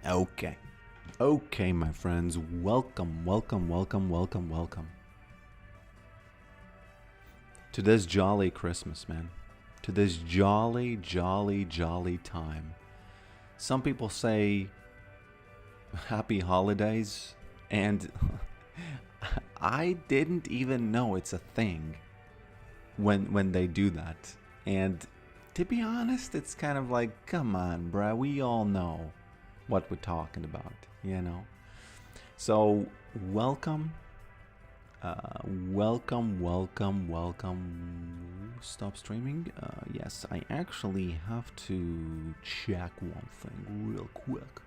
Okay. Okay, my friends. Welcome, welcome, welcome, welcome, welcome. To this jolly Christmas, man. To this jolly, jolly, jolly time. Some people say happy holidays, and I didn't even know it's a thing when they do that. And to be honest, it's kind of like, come on, bruh, we all know what we're talking about, you know? So, welcome, welcome. Stop streaming. Yes, I actually have to check one thing real quick.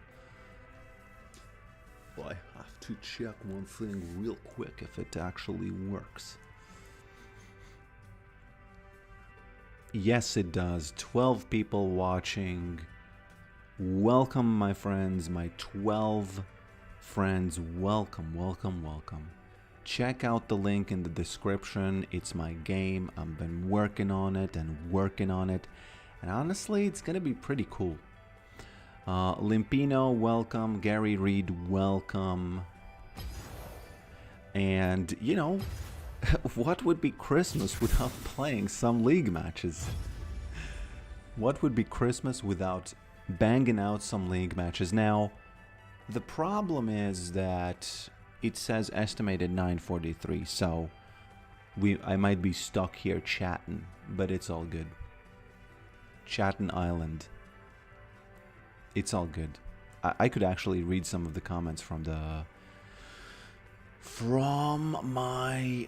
I have to check one thing real quick if it actually works. Yes, it does. 12 people watching. Welcome, my friends, my 12 friends. Welcome, welcome, welcome. Check out the link in the description. It's my game. I've been working on it and working on it. And honestly, it's going to be pretty cool. Limpino, welcome. Gary Reed, welcome. And, you know, what would be Christmas without playing some league matches? What would be Christmas without banging out some league matches? Now, the problem is that it says estimated 9:43, so I might be stuck here chatting, but it's all good. Chatting Island. It's all good. I could actually read some of the comments from my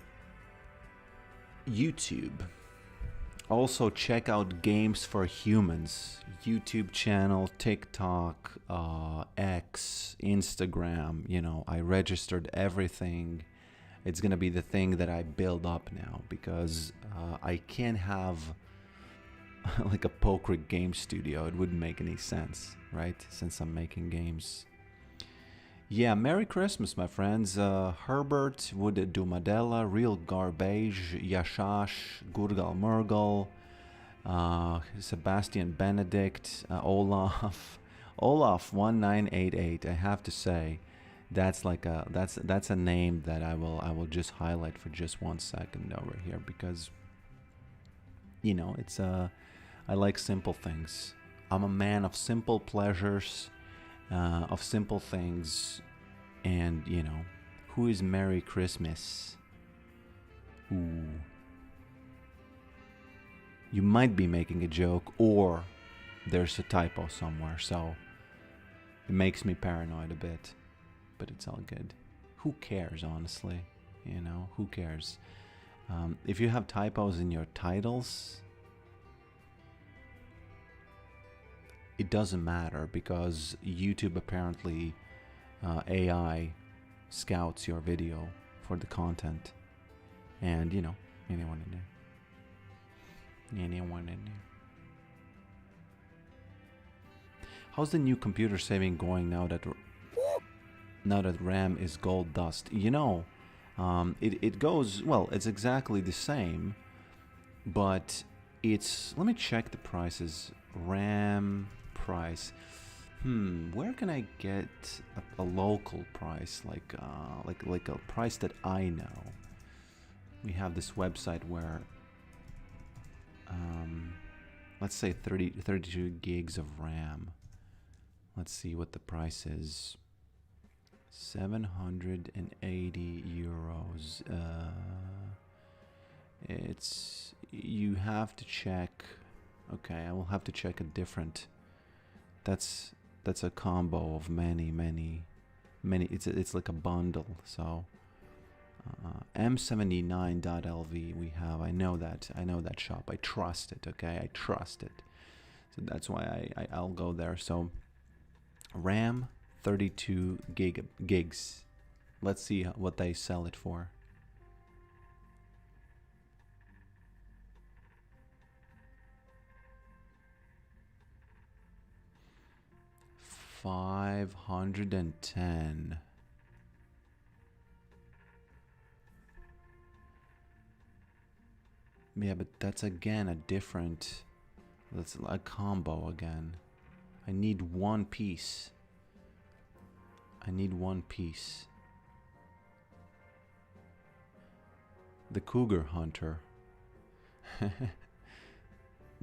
YouTube. Also, check out Games for Humans YouTube channel, TikTok, X, Instagram. You know, I registered everything. It's gonna be the thing that I build up now because I can't have like a poker game studio. It wouldn't make any sense, right? Since I'm making games. Yeah, Merry Christmas, my friends. Herbert, Wood Dumadella, Real Garbage, Yashash, Gurgal Murgal, Sebastian Benedict, Olaf, Olaf1988. I have to say, that's like that's a name that I will just highlight for just 1 second over here because, you know, it's I like simple things. I'm a man of simple pleasures. Of simple things, and you know, who is Merry Christmas? Ooh. You might be making a joke, or there's a typo somewhere, so it makes me paranoid a bit, but it's all good. Who cares, honestly? You know, who cares? If you have typos in your titles, it doesn't matter because YouTube apparently AI scouts your video for the content, and you know, anyone in there. How's the new computer saving going now that RAM is gold dust? You know, it goes well. It's exactly the same, but it's, let me check the prices. RAM price. Where can I get a local price, like a price that I know? We have this website where let's say 32 gigs of RAM. Let's see what the price is. 780 euros. It's, you have to check. Okay, I will have to check a different. That's a combo of many. It's like a bundle. So m79.lv we have. I know that shop. I trust it. Okay, I trust it. So that's why I'll go there. So RAM 32 gigs. Let's see what they sell it for. $510. Yeah, but that's again a different. That's a combo again. I need one piece. I need one piece. The cougar hunter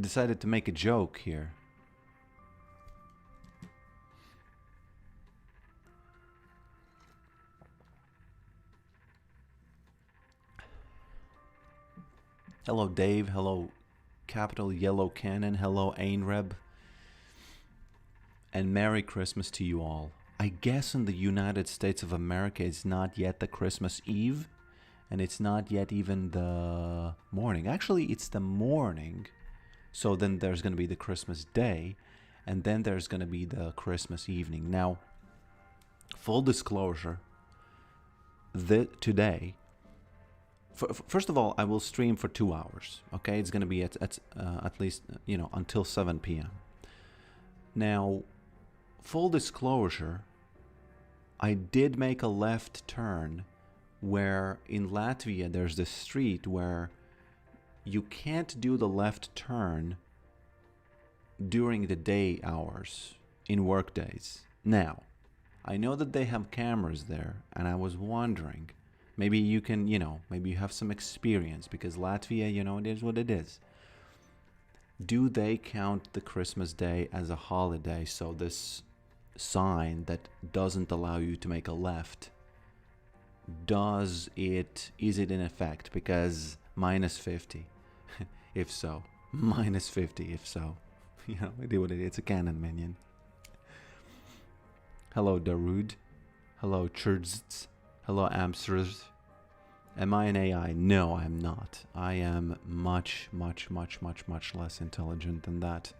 decided to make a joke here. Hello Dave, hello Capital Yellow Cannon, hello Ainreb, and Merry Christmas to you all. I guess in the United States of America it's not yet the Christmas Eve, and it's not yet even the morning. Actually, it's the morning, so then there's going to be the Christmas Day, and then there's going to be the Christmas evening. Now, full disclosure, today, first of all, I will stream for 2 hours. Okay, it's going to be at least, you know, until 7 p.m. Now, full disclosure, I did make a left turn where in Latvia there's this street where you can't do the left turn during the day hours in work days. Now, I know that they have cameras there, and I was wondering, maybe you can, you know, maybe you have some experience, because Latvia, you know, it is what it is. Do they count the Christmas Day as a holiday? So this sign that doesn't allow you to make a left, is it in effect? Because -50, if so. -50, if so. You know, it's a canon minion. Hello Darude. Hello Churz. Hello Amsters. Am I an AI? No, I'm not. I am much less intelligent than that.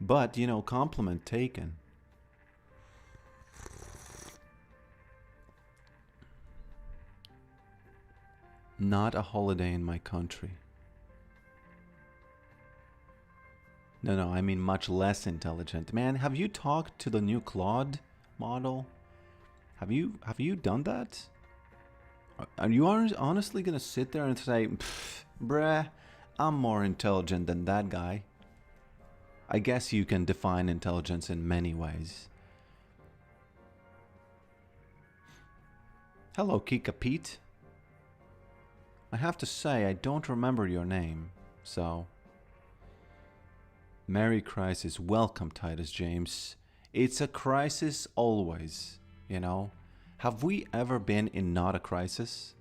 But, you know, compliment taken. Not a holiday in my country. No, I mean much less intelligent. Man, have you talked to the new Claude model? Have you done that? Are you honestly gonna sit there and say, bruh, I'm more intelligent than that guy? I guess you can define intelligence in many ways. Hello, Kika Pete. I have to say, I don't remember your name, so... Merry Crisis. Welcome, Titus James. It's a crisis always, you know? Have we ever been in not a crisis?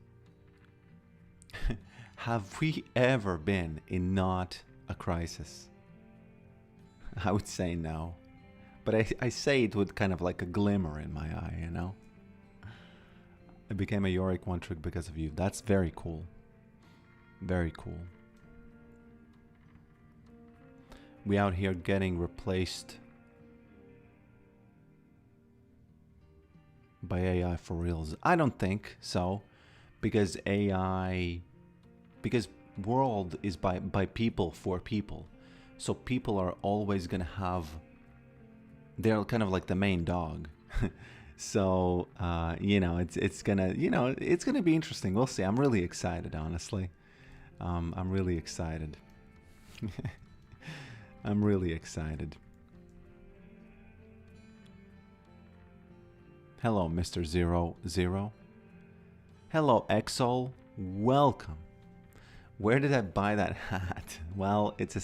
Have we ever been in not a crisis? I would say no. But I say it with kind of like a glimmer in my eye, you know? I became a Yorick one trick because of you. That's very cool. Very cool. We out here getting replaced by AI for reals. I don't think so, because world is by people for people. So people are always gonna have, they're kind of like the main dog. So you know, it's gonna be interesting. We'll see. I'm really excited, honestly. I'm really excited. I'm really excited. Hello, Mr. 00. Hello, Exol. Welcome. Where did I buy that hat? Well, it's a...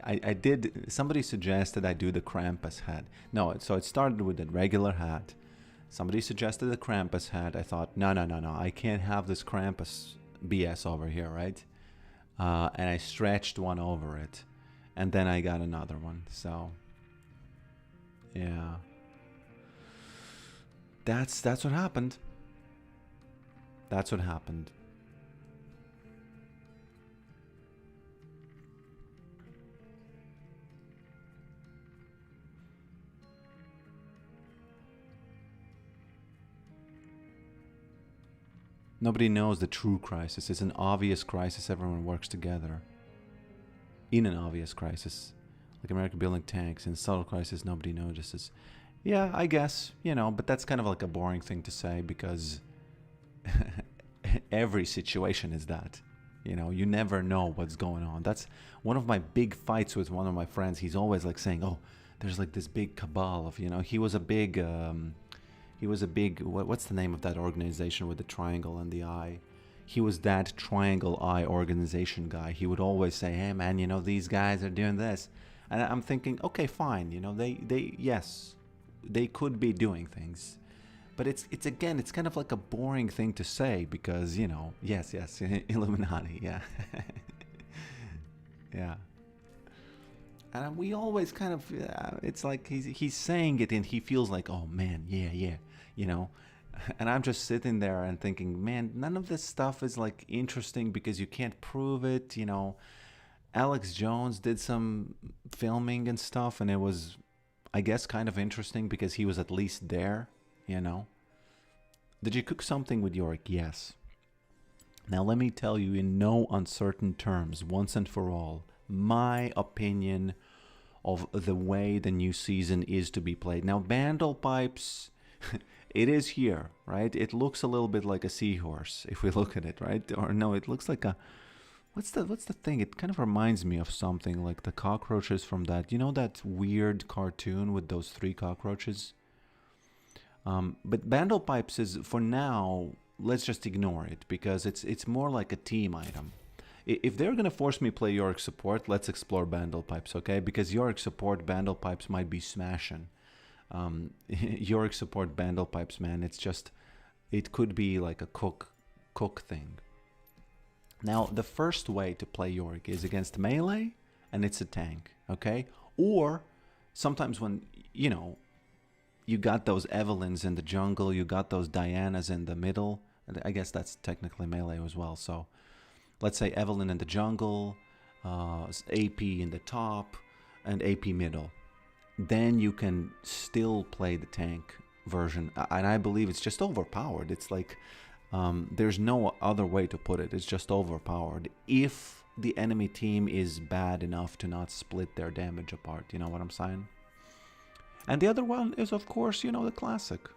I did... Somebody suggested I do the Krampus hat. No, so it started with a regular hat. Somebody suggested the Krampus hat. I thought, no. I can't have this Krampus BS over here, right? And I stretched one over it. And then I got another one, so... Yeah. That's what happened. That's what happened. Nobody knows the true crisis. It's an obvious crisis. Everyone works together. In an obvious crisis, like America building tanks. In subtle crisis, nobody notices. Yeah, I guess, you know, but that's kind of like a boring thing to say because every situation is that. You know, you never know what's going on. That's one of my big fights with one of my friends. He's always like saying, "Oh, there's like this big cabal of, you know." He was a big. What's the name of that organization with the triangle and the eye? He was that triangle eye organization guy. He would always say, "Hey, man, you know, these guys are doing this," and I'm thinking, okay, fine. You know, yes, they could be doing things. But it's again, it's kind of like a boring thing to say because, you know, yes, Illuminati, yeah. Yeah. And we always kind of, it's like he's saying it and he feels like, oh man, yeah, you know. And I'm just sitting there and thinking, man, none of this stuff is like interesting because you can't prove it, you know. Alex Jones did some filming and stuff, and it was, I guess, kind of interesting because he was at least there, you know. Did you cook something with Yorick? Yes. Now let me tell you in no uncertain terms, once and for all, my opinion of the way the new season is to be played. Now, Bandle Pipes, it is here, right? It looks a little bit like a seahorse if we look at it, right? Or no, it looks like a, what's the thing? It kind of reminds me of something like the cockroaches from that, you know, that weird cartoon with those 3 cockroaches? But Bandle Pipes is, for now, let's just ignore it because it's more like a team item. If they're gonna force me to play Yorick support, let's explore Bandle Pipes, okay? Because Yorick support Bandle Pipes might be smashing. Yorick support Bandle Pipes, man, it's just, it could be like a cook thing. Now, the first way to play Yorick is against melee, and it's a tank, okay? Or sometimes when, you know, you got those Evelyns in the jungle, you got those Dianas in the middle. I guess that's technically melee as well. So let's say Evelyn in the jungle, AP in the top, and AP middle. Then you can still play the tank version. And I believe it's just overpowered. It's like, there's no other way to put it. It's just overpowered. If the enemy team is bad enough to not split their damage apart. You know what I'm saying? And the other one is, of course, you know, the classic.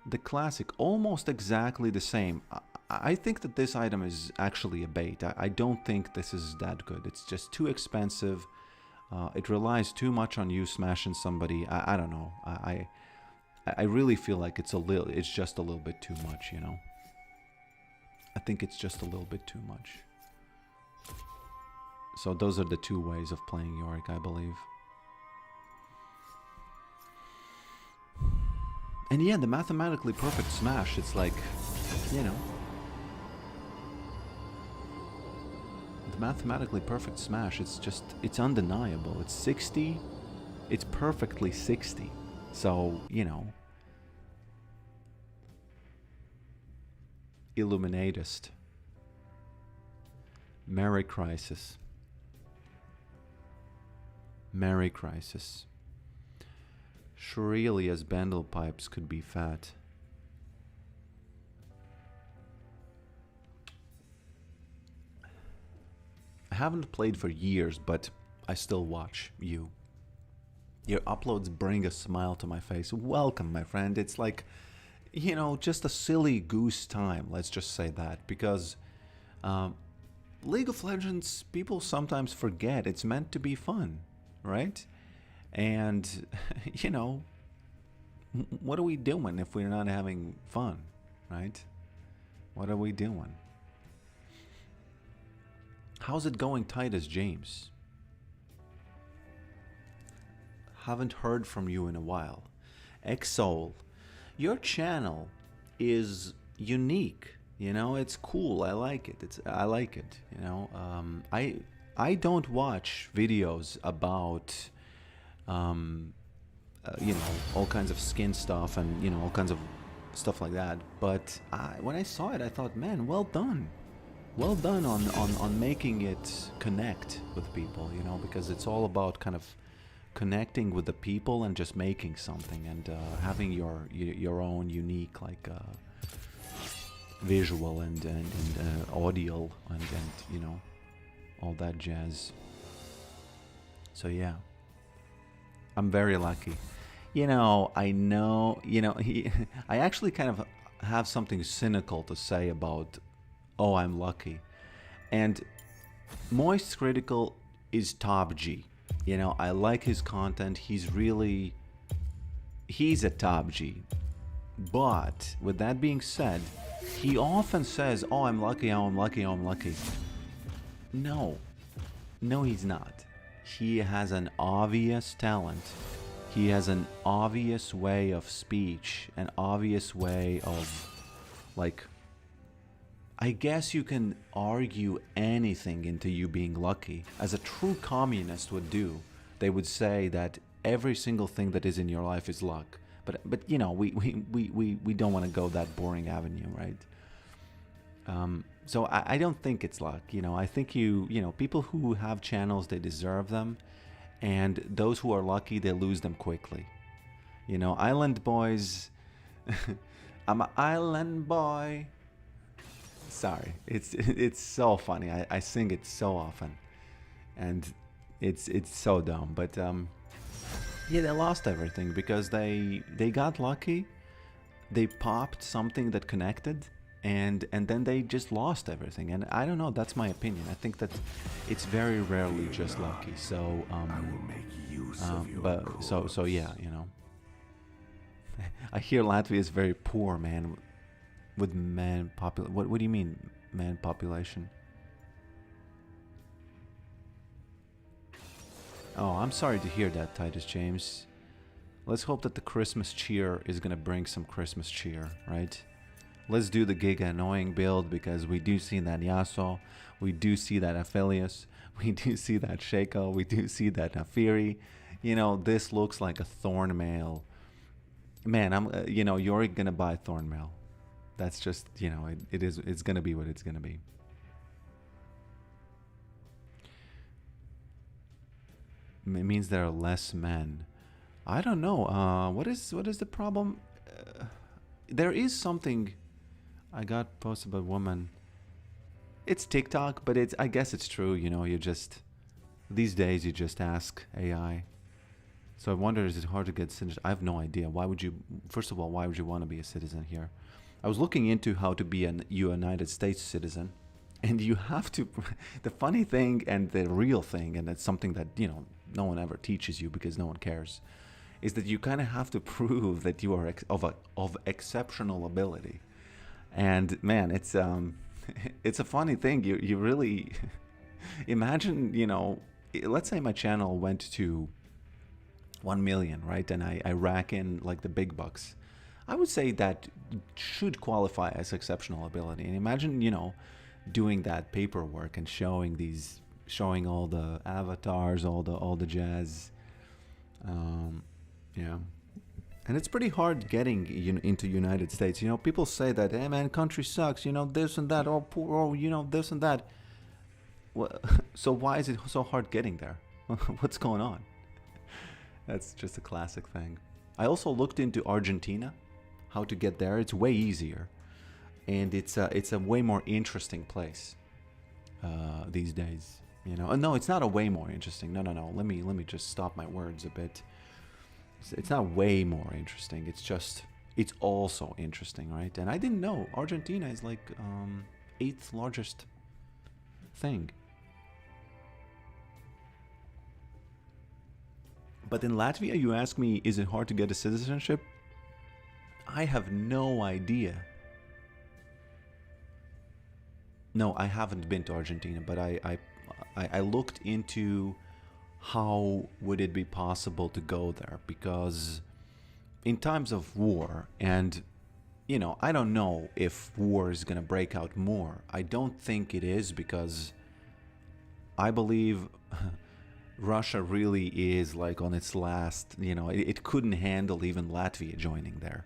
The classic, almost exactly the same. I think that this item is actually a bait. I don't think this is that good. It's just too expensive. It relies too much on you smashing somebody. I don't know. I really feel like it's just a little bit too much, you know. I think it's just a little bit too much. So those are the 2 ways of playing Yorick, I believe. And yeah, the mathematically perfect smash, it's like, you know. The mathematically perfect smash, it's just, it's undeniable. It's 60, it's perfectly 60. So, you know. Illuminatist. Merry Crisis. Merry Crisis. Shurelia's Bandle Pipes could be fat. I haven't played for years, but I still watch you. Your uploads bring a smile to my face. Welcome, my friend. It's like, you know, just a silly goose time. Let's just say that. Because League of Legends, people sometimes forget it's meant to be fun, right? And, you know, what are we doing if we're not having fun, right? What are we doing? How's it going, Titus James? Haven't heard from you in a while. Exol, your channel is unique. You know, it's cool. I like it. I like it. You know, I don't watch videos about you know, all kinds of skin stuff and, you know, all kinds of stuff like that. But when I saw it, I thought, man, well done. Well done on making it connect with people, you know, because it's all about kind of connecting with the people and just making something and having your own unique, like, visual and audio and, you know, all that jazz. So, yeah. I'm very lucky. You know, I know, you know, I actually kind of have something cynical to say about, oh, I'm lucky. And Moist Critical is top G. You know, I like his content. He's a top G. But with that being said, he often says, oh, I'm lucky, oh, I'm lucky, oh, I'm lucky. No, he's not. He has an obvious talent. He has an obvious way of speech, an obvious way of, like, I guess you can argue anything into you being lucky, as a true communist would do. They would say that every single thing that is in your life is luck. But you know, we don't want to go that boring avenue, right? So I don't think it's luck. You know, I think you know, people who have channels, they deserve them. And those who are lucky, they lose them quickly. You know, island boys, I'm an island boy. Sorry, it's so funny. I sing it so often, and it's so dumb. But yeah, they lost everything because they got lucky. They popped something that connected, and then they just lost everything. And I don't know. That's my opinion. I think that it's very rarely just lucky. So so yeah, you know. I hear Latvia is very poor, man. With man population. What do you mean, man population? Oh, I'm sorry to hear that, Titus James. Let's hope that the Christmas cheer is gonna bring some Christmas cheer, right? Let's do the Giga Annoying build, because we do see that Yasuo, we do see that Aphelios, we do see that Shaco, we do see that Nafiri. You know, this looks like a Thornmail. Man, I'm you know, Yorick gonna buy Thornmail. That's just, you know, it's gonna be what it's gonna be. It means there are less men. I don't know. What is the problem? There is something. I got posted by woman. It's TikTok, but I guess it's true. You know, you just these days you just ask AI. So I wonder, is it hard to get citizenship? I have no idea. Why would you? First of all, why would you want to be a citizen here? I was looking into how to be a United States citizen, and you have to. The funny thing and the real thing, and it's something that, you know, no one ever teaches you because no one cares, is that you kind of have to prove that you are of exceptional ability. And man, it's it's a funny thing. You really imagine, you know, let's say my channel went to 1 million, right? And I rack in like the big bucks. I would say that should qualify as exceptional ability. And imagine, you know, doing that paperwork and showing all the avatars, all the jazz. Yeah. And it's pretty hard getting into United States. You know, people say that, hey man, country sucks, you know, this and that, oh poor, oh, you know, this and that. Well, so why is it so hard getting there? What's going on? That's just a classic thing. I also looked into Argentina, how to get there. It's way easier, and it's a way more interesting place these days. You know, no, it's not a way more interesting. No. Let me just stop my words a bit. It's not way more interesting. It's also interesting, right? And I didn't know Argentina is like 8th largest thing. But in Latvia, you ask me, is it hard to get a citizenship? I have no idea. No, I haven't been to Argentina, but I looked into how would it be possible to go there, because in times of war, and you know, I don't know if war is gonna break out more. I don't think it is, because I believe Russia really is like on its last, you know, it couldn't handle even Latvia joining there.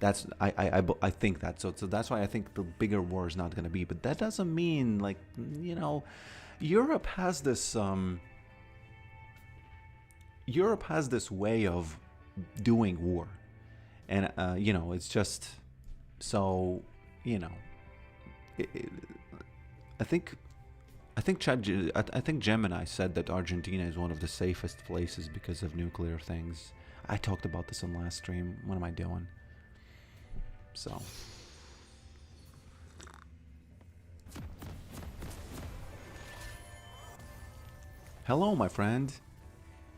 That's I think that, so that's why I think the bigger war is not going to be. But that doesn't mean, like, you know, Europe has this way of doing war, and you know, it's just so, you know, I think Gemini said that Argentina is one of the safest places because of nuclear things. I talked about this on last stream. What am I doing? So Hello, my friend.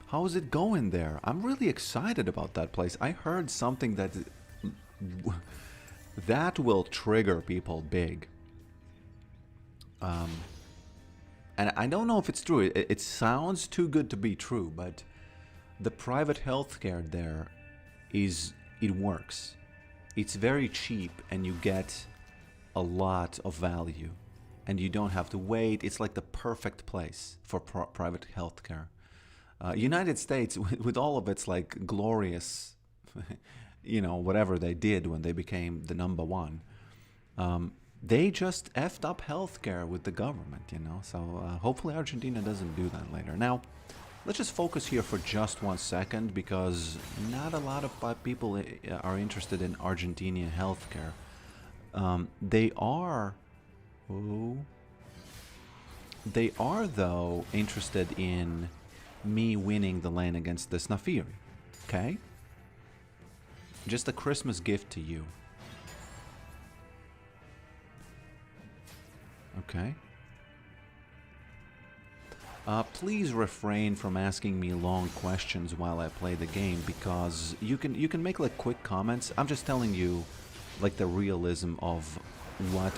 How's it going there? I'm really excited about that place. I heard something that that will trigger people big. And I don't know if it's true. It sounds too good to be true, but the private healthcare there it works. It's very cheap and you get a lot of value and you don't have to wait. It's like the perfect place for private healthcare. United States, with all of its like glorious, whatever they did when they became the number one, they just effed up healthcare with the government, So hopefully Argentina doesn't do that later. Now, let's just focus here for just 1 second because not a lot of people are interested in Argentinian healthcare. They are though interested in me winning the lane against this Nafiri. Okay? Just a Christmas gift to you. Okay. Please refrain from asking me long questions while I play the game because you can make like quick comments. I'm just telling you like the realism of what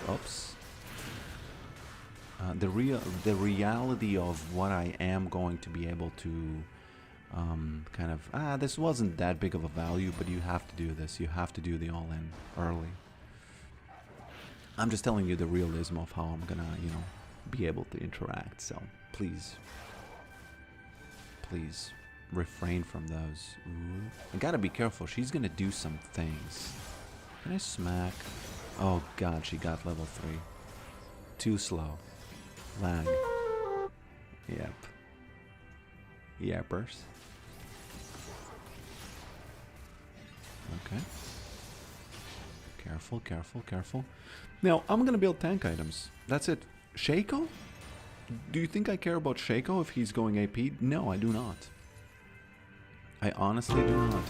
the reality of what I am going to be able to this wasn't that big of a value, but you have to do this. You have to do the all-in early. I'm just telling you the realism of how I'm gonna, be able to interact. So please refrain from those. Ooh. I gotta be careful. She's gonna do some things. Can I smack? Oh god, she got level 3. Too slow. Lag. Yep. Yappers. Okay. Careful, careful, careful. Now, I'm gonna build tank items. That's it. Shaco? Do you think I care about Shaco if he's going AP? No, I do not. I honestly do not.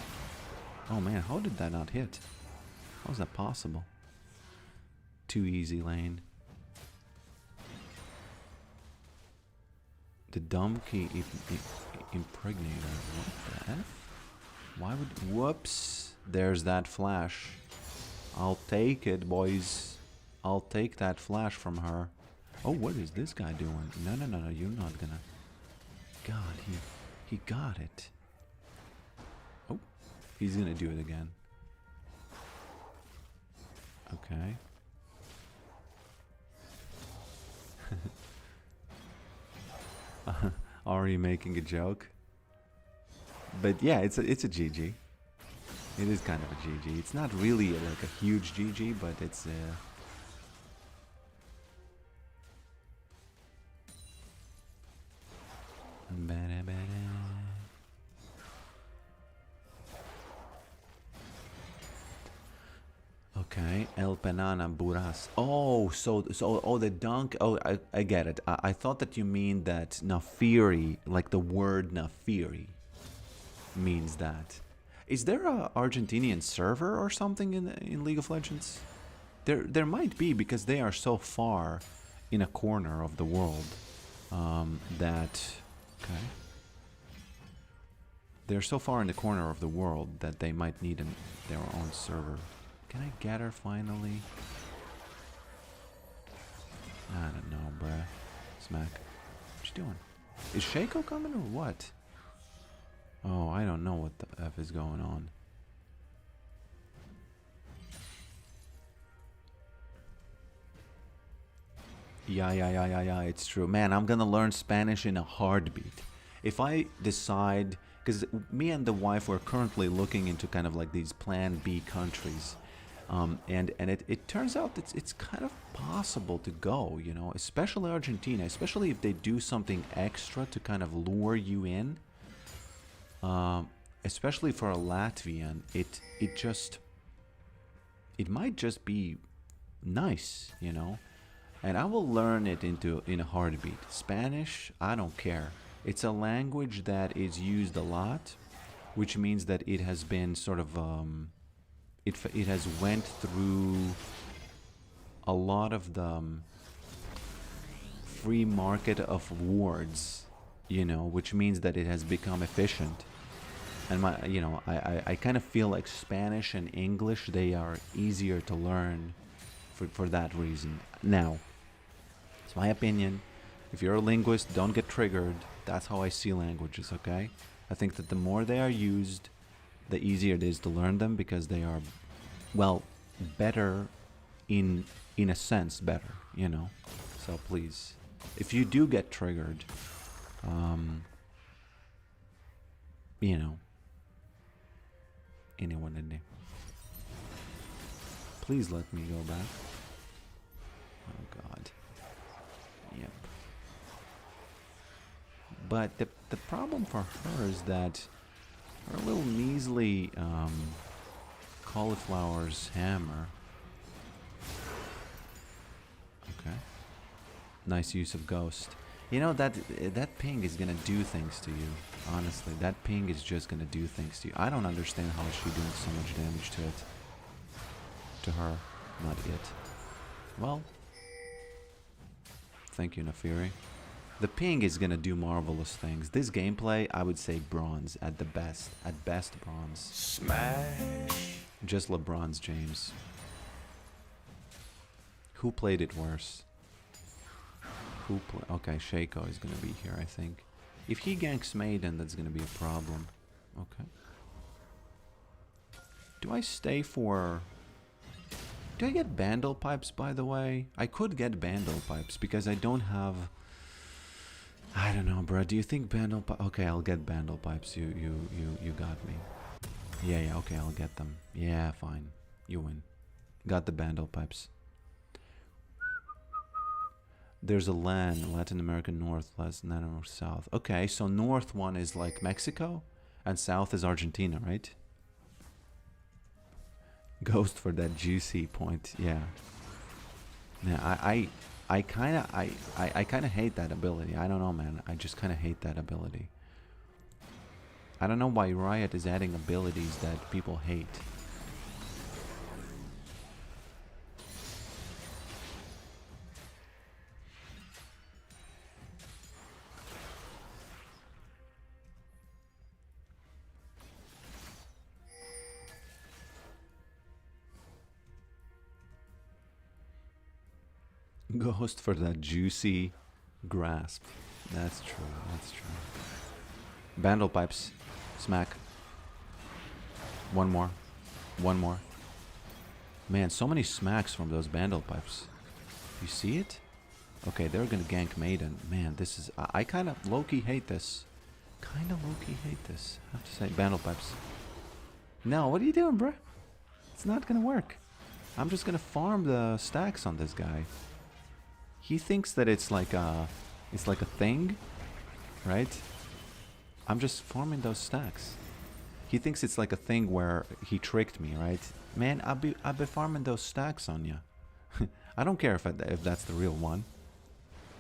Oh man, how did that not hit? How is that possible? Too easy lane. The Dumpkey Impregnator. What the F? Why would... Whoops. There's that flash. I'll take it, boys. I'll take that flash from her. Oh, what is this guy doing? No, no, no, no. You're not gonna... God, he got it. Oh, he's gonna do it again. Okay. Already making a joke. But yeah, it's a GG. It is kind of a GG. It's not really like a huge GG, but it's Okay, El Penana Buras. Oh, so the dunk. Oh, I get it. I thought that you mean that Nafiri, like the word Nafiri, means that. Is there a Argentinian server or something in League of Legends? There might be, because they are so far in a corner of the world that okay. They're so far in the corner of the world that they might need their own server. Can I get her finally? I don't know, bruh. Smack. What you doing? Is Shaco coming or what? Oh, I don't know what the F is going on. Yeah, it's true. Man, I'm gonna learn Spanish in a heartbeat. If I decide, because me and the wife were currently looking into kind of like these Plan B countries. And it turns out that it's kind of possible to go, you know, especially Argentina, especially if they do something extra to kind of lure you in. Especially for a Latvian, it might just be nice, you know. And I will learn it in a heartbeat. Spanish, I don't care. It's a language that is used a lot, which means that it has been sort of it has went through a lot of the free market of words, you know, which means that it has become efficient. And I kind of feel like Spanish and English, they are easier to learn for that reason. Now, it's my opinion. If you're a linguist, don't get triggered. That's how I see languages, okay? I think that the more they are used, the easier it is to learn them, because they are, well, better in a sense, better, you know? So please, if you do get triggered, you know, anyone in there, please let me go back. Oh God. Yep. But the problem for her is that her little measly cauliflower's hammer. Okay. Nice use of ghost. You know, that ping is gonna do things to you. Honestly, that ping is just gonna do things to you. I don't understand how she's doing so much damage to it. To her, not it. Well, thank you, Nafiri. The ping is gonna do marvelous things. This gameplay, I would say bronze at the best. At best, bronze. Smash. Just LeBron's James. Who played it worse? Okay, Shaco is gonna be here, I think. If he ganks Maiden, that's gonna be a problem. Okay. Do I stay for... Do I get Bandle Pipes, by the way? I could get Bandle Pipes, because I don't have... I don't know, bro. Do you think Bandle Pipes... Okay, I'll get Bandle Pipes. You got me. Yeah, okay, I'll get them. Yeah, fine. You win. Got the Bandle Pipes. There's a Latin American North, Latin South. Okay, so North one is like Mexico, and South is Argentina, right? Ghost for that juicy point, yeah. Yeah, I kind of hate that ability. I don't know, man. I just kind of hate that ability. I don't know why Riot is adding abilities that people hate. Ghost for that juicy grasp. That's true, that's true. Bandle Pipes. Smack. One more. One more. Man, so many smacks from those Bandle Pipes. You see it? Okay, they're gonna gank Maiden. Man, this is... I kind of low-key hate this. Kind of low-key hate this. I have to say, Bandle Pipes. No, what are you doing, bruh? It's not gonna work. I'm just gonna farm the stacks on this guy. He thinks that it's like a thing, right? I'm just farming those stacks. He thinks it's like a thing where he tricked me, right? Man, I'll be farming those stacks on you. I don't care if that's the real one.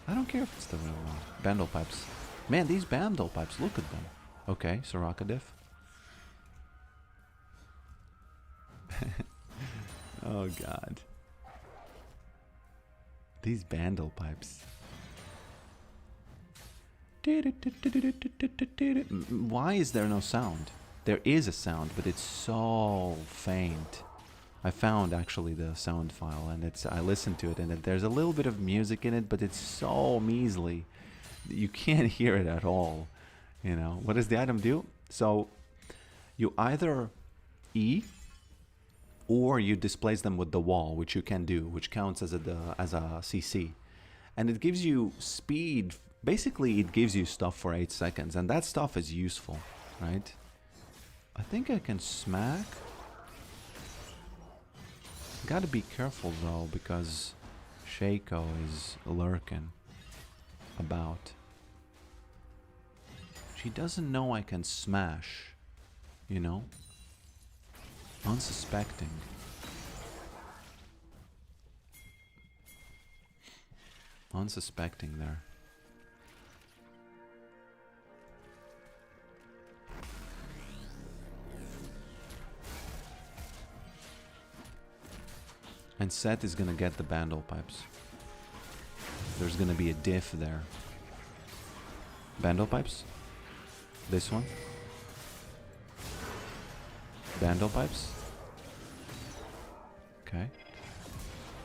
I don't care if it's the real one. Bandle Pipes. Man, these Bandle Pipes, look at them. Okay, Soraka diff. Oh God. These Bandle Pipes. Why is there no sound? There is a sound, but it's so faint. I found actually the sound file, and I listened to it, and there's a little bit of music in it, but it's so measly. You can't hear it at all. You know, what does the item do? So you either E, or you displace them with the wall, which you can do, which counts as a CC. And it gives you speed. Basically, it gives you stuff for 8 seconds, and that stuff is useful, right? I think I can smack. Gotta be careful, though, because Shaco is lurking about. She doesn't know I can smash, you know? Unsuspecting. Unsuspecting there. And Seth is gonna get the Bandle Pipes. There's gonna be a diff there. Bandle pipes. This one. Bandle pipes. Okay.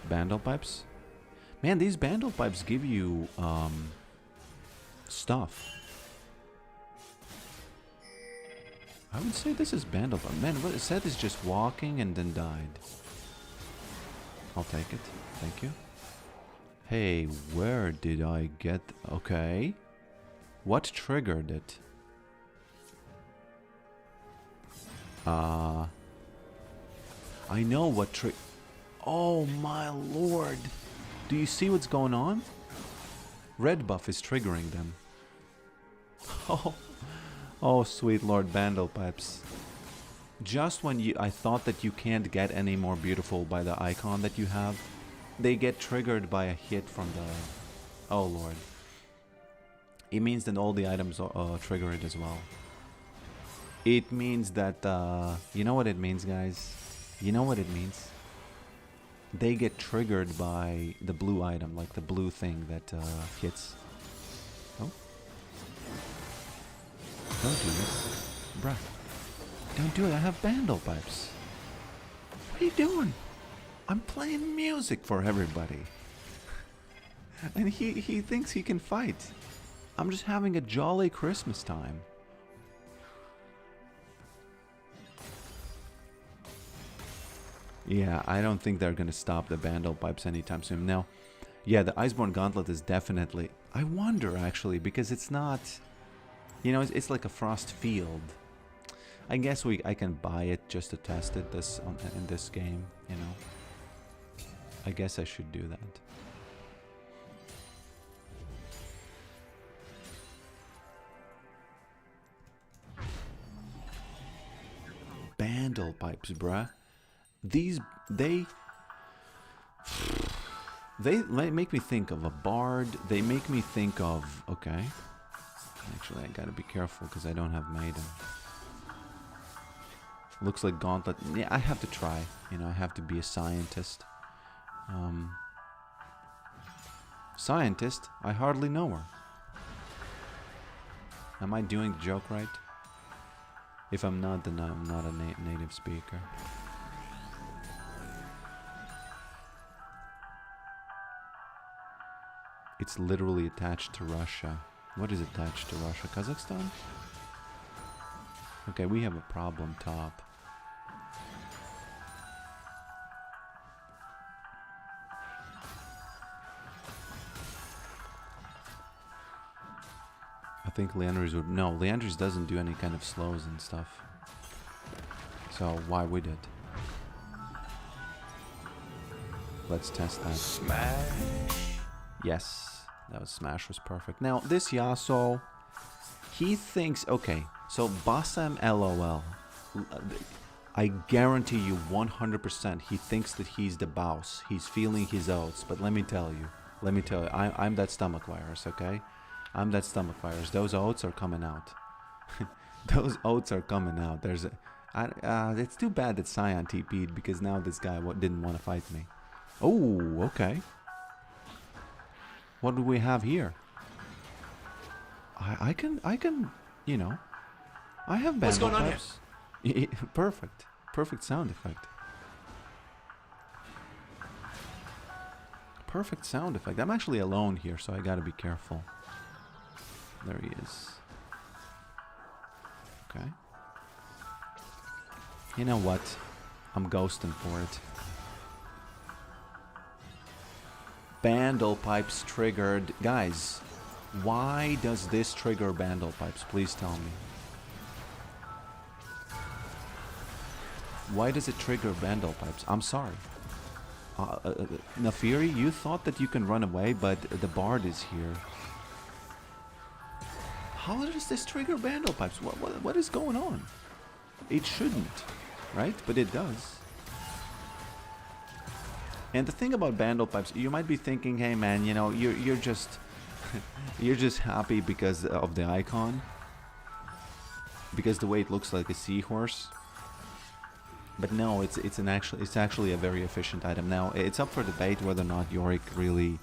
Bandle pipes. Man, these bandle pipes give you stuff. I would say this is bandle pipe. Man, what Seth is just walking and then died. I'll take it. Thank you. Hey, where did I get... Okay. What triggered it? I know what trick... Oh my lord. Do you see what's going on? Red buff is triggering them. Oh, sweet Lord Bandle Pipes. Just when I thought that you can't get any more beautiful by the icon that you have, they get triggered by a hit from the... Oh lord. It means that all the items trigger it as well. It means that... you know what it means, guys? You know what it means? They get triggered by the blue item, like the blue thing that hits. Oh. Don't do it. Bruh. Don't do it, I have Bandle Pipes. What are you doing? I'm playing music for everybody. And he thinks he can fight. I'm just having a jolly Christmas time. Yeah, I don't think they're gonna stop the Bandle Pipes anytime soon. Now, yeah, the Iceborne Gauntlet is definitely... I wonder, actually, because it's not... You know, it's like a Frost Field. I guess I can buy it just to test it in this game, you know. I guess I should do that. Bandle Pipes, bruh. These, they make me think of a bard. They make me think of... Okay. Actually, I gotta be careful because I don't have Maiden. Looks like Gauntlet. Yeah, I have to try. You know, I have to be a scientist. Scientist? I hardly know her. Am I doing the joke right? If I'm not, then I'm not a native speaker. It's literally attached to Russia. What is attached to Russia? Kazakhstan? Okay, we have a problem top. I think Leandris would... No, Leandris doesn't do any kind of slows and stuff. So why would it? Let's test that. Smash. Yes, that was Smash was perfect. Now, this Yasuo, he thinks... Okay, so Bassam LOL. I guarantee you 100% he thinks that he's the boss. He's feeling his oats. But let me tell you, I'm that stomach virus, okay? I'm that stomach virus. Those oats are coming out. Those oats are coming out. There's it's too bad that Cyan TP'd because now this guy didn't want to fight me. Oh, okay. What do we have here? I can, you know, I have Bandle Pipes. What's going on here? Perfect sound effect. Perfect sound effect. I'm actually alone here, so I gotta be careful. There he is. Okay. You know what? I'm ghosting for it. Bandle Pipes triggered. Guys, why does this trigger Bandle Pipes? Please tell me. Why does it trigger Bandle Pipes? I'm sorry. Nafiri, you thought that you can run away, but the Bard is here. How does this trigger Bandle Pipes? What is going on? It shouldn't, right? But it does. And the thing about Bandle Pipes, you might be thinking, hey man, you know, you're just you're just happy because of the icon, because the way it looks like a seahorse. But no, it's actually a very efficient item. Now it's up for debate whether or not Yorick really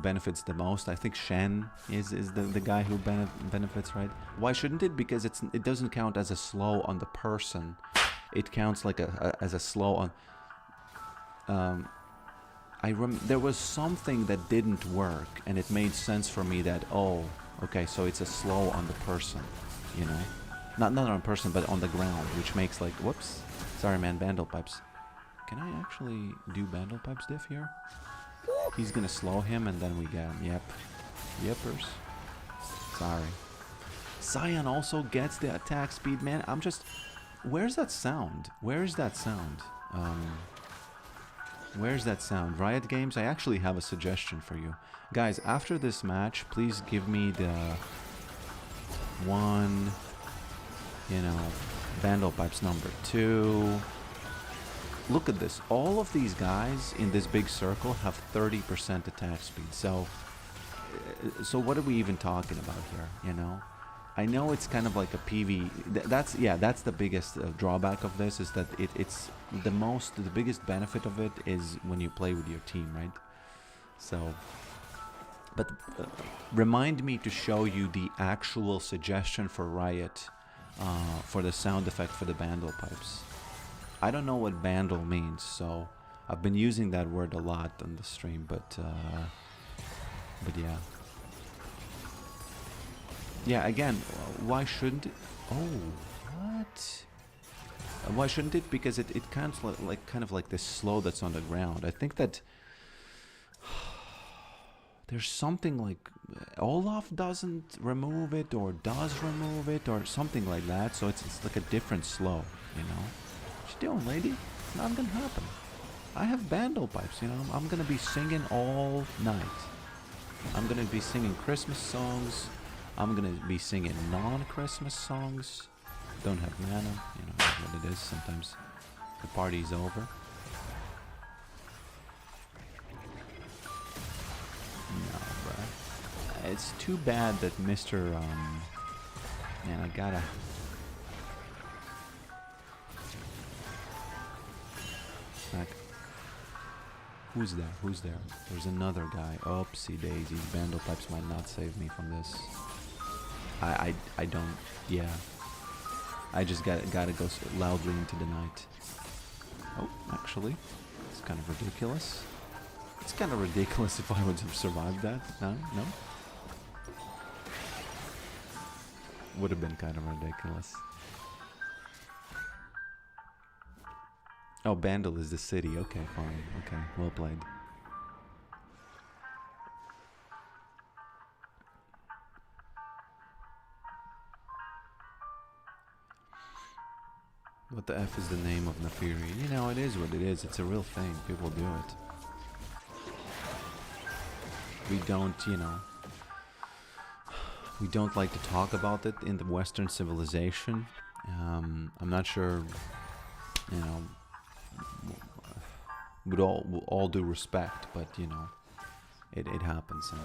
benefits the most. I think Shen is the guy who benefits, right? Why shouldn't it? Because it doesn't count as a slow on the person. It counts like as a slow on... there was something that didn't work, and it made sense for me that, oh, okay, so it's a slow on the person, you know? Not on person, but on the ground, which makes like, whoops. Sorry, man, Bandle Pipes. Can I actually do Bandle Pipes diff here? He's gonna slow him, and then we get him. Yep. Yippers. Sorry. Cyan also gets the attack speed, man. I'm just... Where's that sound? Where's that sound? Where's that sound? Riot Games, I actually have a suggestion for you. Guys, after this match, please give me the one, you know, Bandle Pipes number 2. Look at this. All of these guys in this big circle have 30% attack speed. So what are we even talking about here, you know? I know it's kind of like a PV. That's the biggest drawback of this, is that it's the biggest benefit of it is when you play with your team, right? So, but remind me to show you the actual suggestion for Riot for the sound effect for the Bandle Pipes. I don't know what Bandle means, so I've been using that word a lot on the stream, but yeah. Yeah, again, why shouldn't it? Oh, what? Why shouldn't it? Because it counts kind of like this slow that's on the ground. I think that there's something like Olaf doesn't remove it, or does remove it, or something like that. So it's like a different slow, you know? What you doing, lady? It's not gonna happen. I have Bandle Pipes, you know? I'm gonna be singing all night. I'm gonna be singing Christmas songs. I'm gonna be singing non-Christmas songs. Don't have mana, you know what it is. Sometimes the party's over. No, bruh. It's too bad that Mr. Man, I gotta... Back. Who's there? Who's there? There's another guy. Oopsie daisies. Bandle Pipes might not save me from this. I don't... Yeah. I just gotta go loudly into the night. Oh, actually, it's kind of ridiculous. It's kind of ridiculous if I would have survived that. No? No? Would have been kind of ridiculous. Oh, Bandle is the city. Okay, fine. Okay, well played. What the F is the name of Nefiri? You know, it is what it is. It's a real thing. People do it. We don't, you know... We don't like to talk about it in the Western civilization. I'm not sure, you know... With all due respect, but, you know... It happens, and...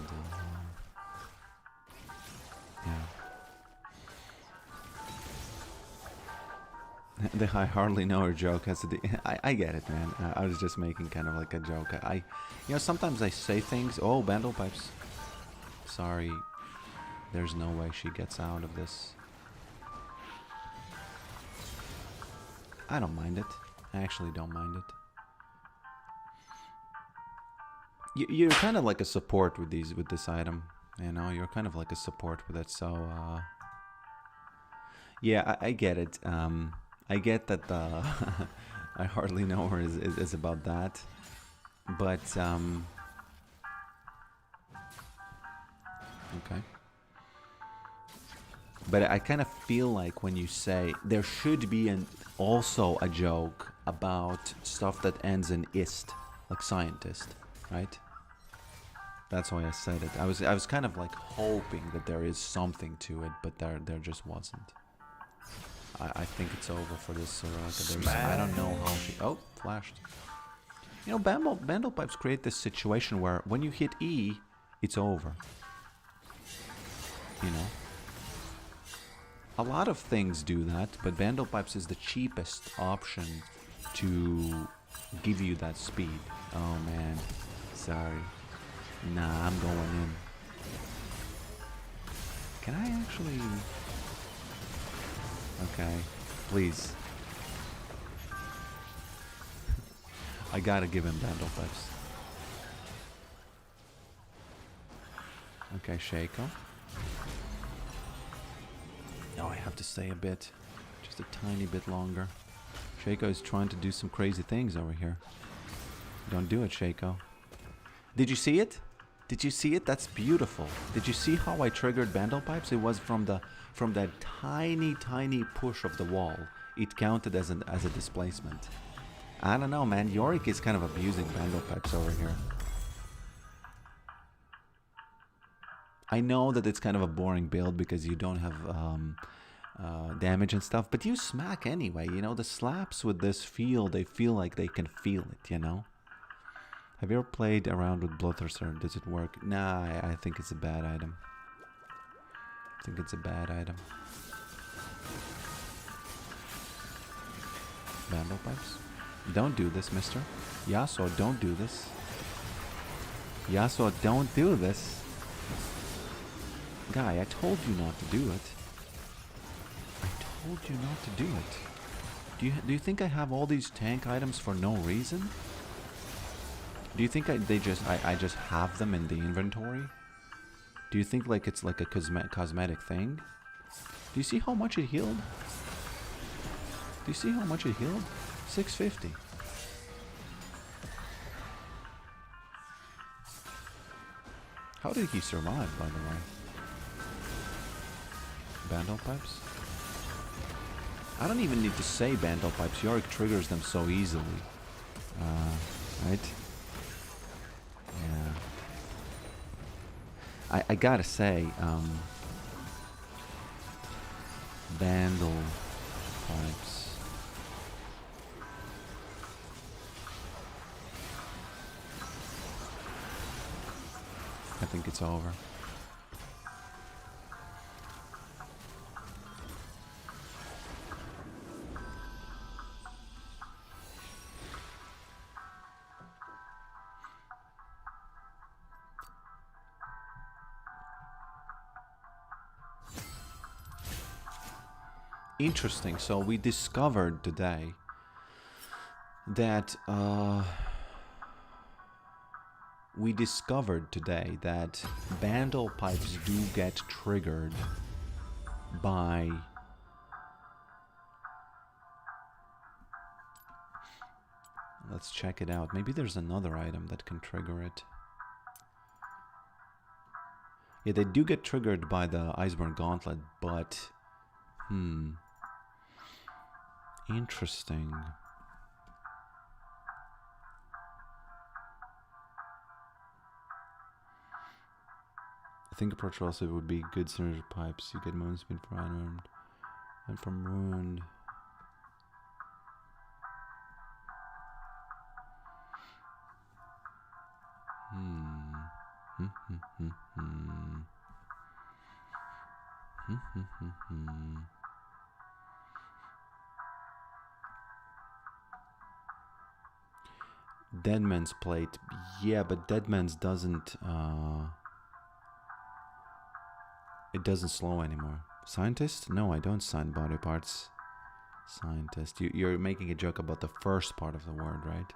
yeah. The I hardly know her joke has to do... I get it, man. I was just making kind of like a joke. You know, sometimes I say things... Oh, Bandle Pipes. Sorry. There's no way she gets out of this. I don't mind it. I actually don't mind it. You're kind of like a support with this item. You know, you're kind of like a support with it, so... Yeah, I get it. I get that the I hardly know her is about that, but okay. But I kind of feel like when you say there should be also a joke about stuff that ends in "ist," like scientist, right? That's why I said it. I was kind of like hoping that there is something to it, but there just wasn't. I think it's over for this Soraka. I don't know how she... Oh, flashed. You know, Bandle Pipes create this situation where when you hit E, it's over. You know? A lot of things do that, but Bandle Pipes is the cheapest option to give you that speed. Oh, man. Sorry. Nah, I'm going in. Can I actually... Okay, please. I gotta give him Vandal Pipes. Okay, Shaco. Oh, I have to stay a bit. Just a tiny bit longer. Shaco is trying to do some crazy things over here. Don't do it, Shaco. Did you see it? Did you see it? That's beautiful. Did you see how I triggered Vandal Pipes? It was from that tiny push of the wall. It counted as a displacement. I don't know, man. Yorick is kind of abusing Vandal Pipes over here. I know that it's kind of a boring build because you don't have damage and stuff, but you smack anyway. You know, the slaps with this feel, they feel like they can feel it, you know? Have you ever played around with Bloodthirster? Does it work? Nah, I think it's a bad item. I think it's a bad item. Vandal Pipes? Don't do this, mister. Yasuo, don't do this. Yasuo, don't do this. Guy, I told you not to do it. I told you not to do it. Do you think I have all these tank items for no reason? Do you think I just have them in the inventory? Do you think like it's like a cosmetic thing? Do you see how much it healed? Do you see how much it healed? 650. How did he survive, by the way? Vandal Pipes? I don't even need to say Vandal Pipes. Yorick triggers them so easily. Right? Yeah. I gotta say, Vandal Pipes. I think it's over. Interesting. So we discovered today that Vandal Pipes do get triggered by let's check it out. Maybe there's another item that can trigger it. Yeah, they do get triggered by the Iceborne Gauntlet, but interesting. I think approach also would be good synergy pipes. You get movement speed for unarmed and from wound. Deadman's plate, yeah, but Deadman's doesn't. It doesn't slow anymore. Scientist? No, I don't sign body parts. Scientist. You're making a joke about the first part of the word, right?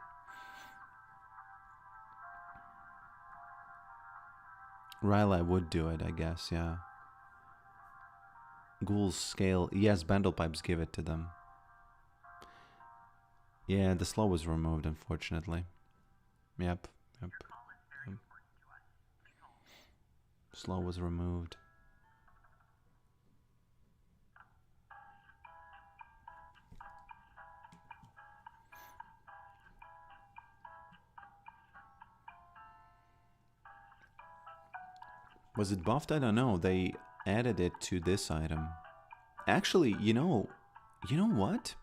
Riley would do it, I guess, yeah. Ghouls scale. Yes, Vandal Pipes give it to them. Yeah, the slow was removed, unfortunately. Yep. Slow was removed. Was it buffed? I don't know. They added it to this item. Actually, you know what?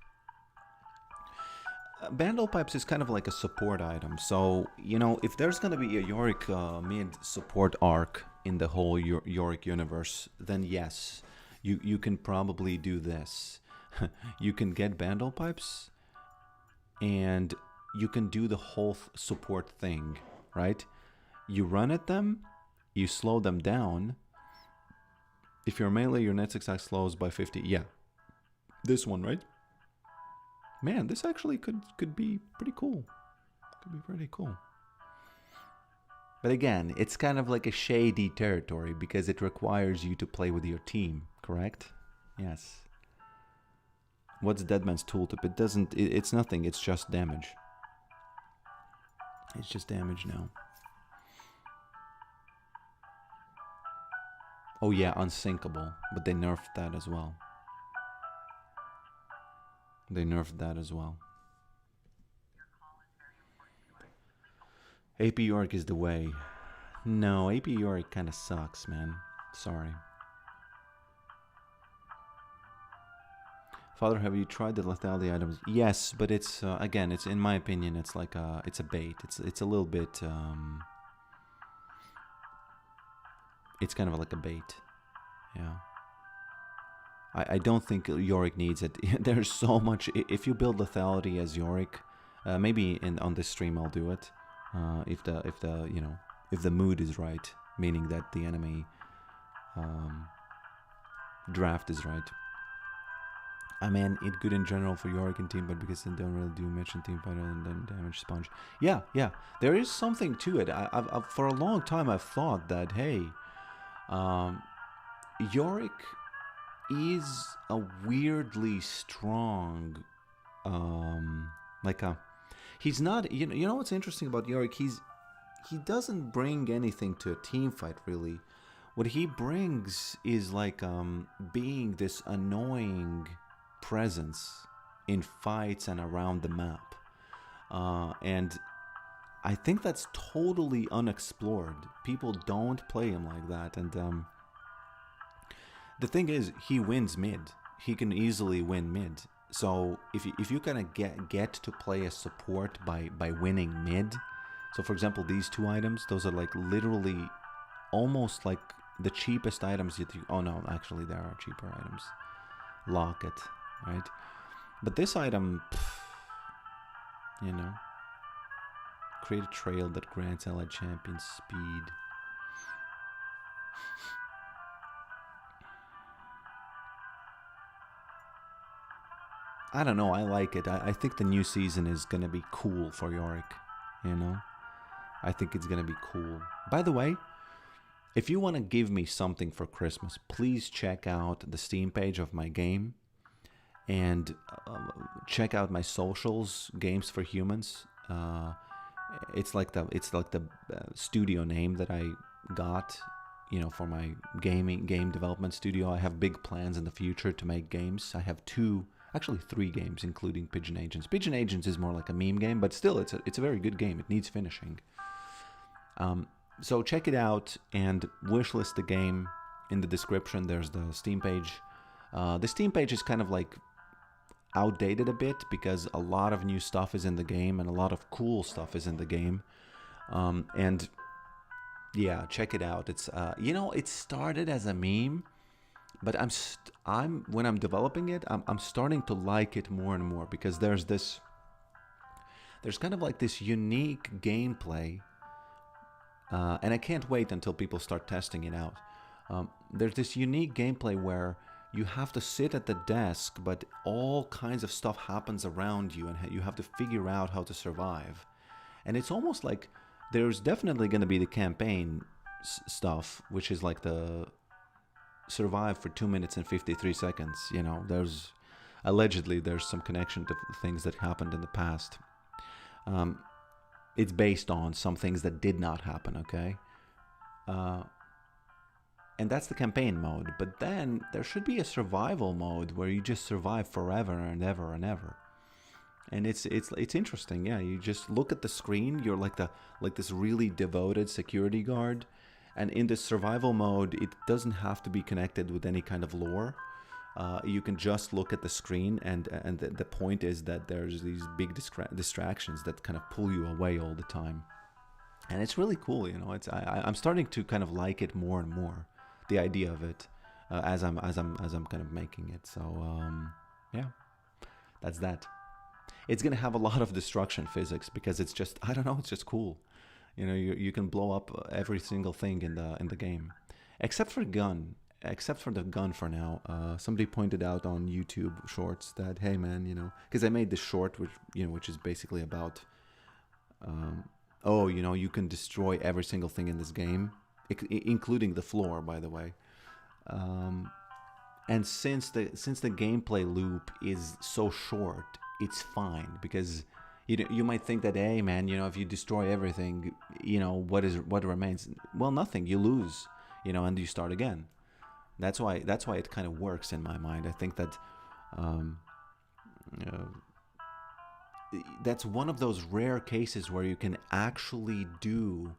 Vandal Pipes is kind of like a support item. So, you know, if there's going to be a Yorick mid support arc in the whole Yorick universe, then yes, you can probably do this. You can get Vandal Pipes and you can do the whole support thing, right? you run at them, you slow them down. If you're melee, your net success slows by 50. Yeah, this one, right? Man, this actually could be pretty cool. Could be pretty cool. But again, it's kind of like a shady territory because it requires you to play with your team, correct? Yes. What's Deadman's tooltip? It doesn't, it's nothing, it's just damage. It's just damage now. Oh yeah, unsinkable, but they nerfed that as well. They nerfed that as well. AP Yorick is the way. No, AP Yorick kind of sucks, man. Sorry. Father, have you tried the lethality items? Yes, but it's again, it's in my opinion, it's like it's a bait. It's a little bit. It's kind of like a bait. Yeah. I don't think Yorick needs it. There's so much. If you build lethality as Yorick, maybe on this stream I'll do it. If the mood is right, meaning that the enemy draft is right. I mean, it's good in general for Yorick and team, but because they don't really do much in team fight and then damage sponge. Yeah, there is something to it. I've for a long time I've thought that hey, Yorick is a weirdly strong, he's not. You know what's interesting about Yorick? He doesn't bring anything to a team fight really. What he brings is like being this annoying presence in fights and around the map, and I think that's totally unexplored. People don't play him like that, and the thing is, he wins mid. He can easily win mid. So if you kind of get to play a support by winning mid, so for example these two items, those are like literally almost like the cheapest items that you. Oh no, actually there are cheaper items. Locket. Right, but this item, you know, create a trail that grants allied champions speed. I don't know, I like it. I think the new season is gonna be cool for Yorick, you know? I think it's gonna be cool. By the way, if you want to give me something for Christmas, please check out the Steam page of my game. And check out my socials, Games for Humans. It's like the studio name that I got, you know, for my game development studio. I have big plans in the future to make games. I have actually three games, including Pigeon Agents. Pigeon Agents is more like a meme game, but still, it's a very good game. It needs finishing. So check it out and wishlist the game in the description. There's the Steam page. The Steam page is kind of like outdated a bit because a lot of new stuff is in the game and a lot of cool stuff is in the game, and yeah, check it out. It's you know, it started as a meme, but when I'm developing it, I'm starting to like it more and more because there's kind of like this unique gameplay, and I can't wait until people start testing it out. There's this unique gameplay where you have to sit at the desk, but all kinds of stuff happens around you, and you have to figure out how to survive. And it's almost like there's definitely going to be the campaign stuff, which is like the survive for 2 minutes and 53 seconds. You know, allegedly there's some connection to things that happened in the past. It's based on some things that did not happen, okay? And that's the campaign mode. But then there should be a survival mode where you just survive forever and ever and ever. And it's interesting. Yeah, you just look at the screen. You're like this really devoted security guard. And in this survival mode, it doesn't have to be connected with any kind of lore. You can just look at the screen, and the point is that there's these big distractions that kind of pull you away all the time. And it's really cool, you know. I'm starting to kind of like it more and more. The idea of it, as I'm kind of making it. So yeah, that's that. It's gonna have a lot of destruction physics because it's just, I don't know, it's just cool. You know, you can blow up every single thing in the game, except for gun. Except for the gun for now. Somebody pointed out on YouTube Shorts that, hey man, you know, because I made this short, which is basically about, oh, you know, you can destroy every single thing in this game, including the floor, by the way. And since the gameplay loop is so short, it's fine because you might think that, hey man, you know, if you destroy everything, you know, what remains? Well, nothing. You lose, you know, and you start again. That's why it kind of works in my mind. I think that uh, that's one of those rare cases where you can actually do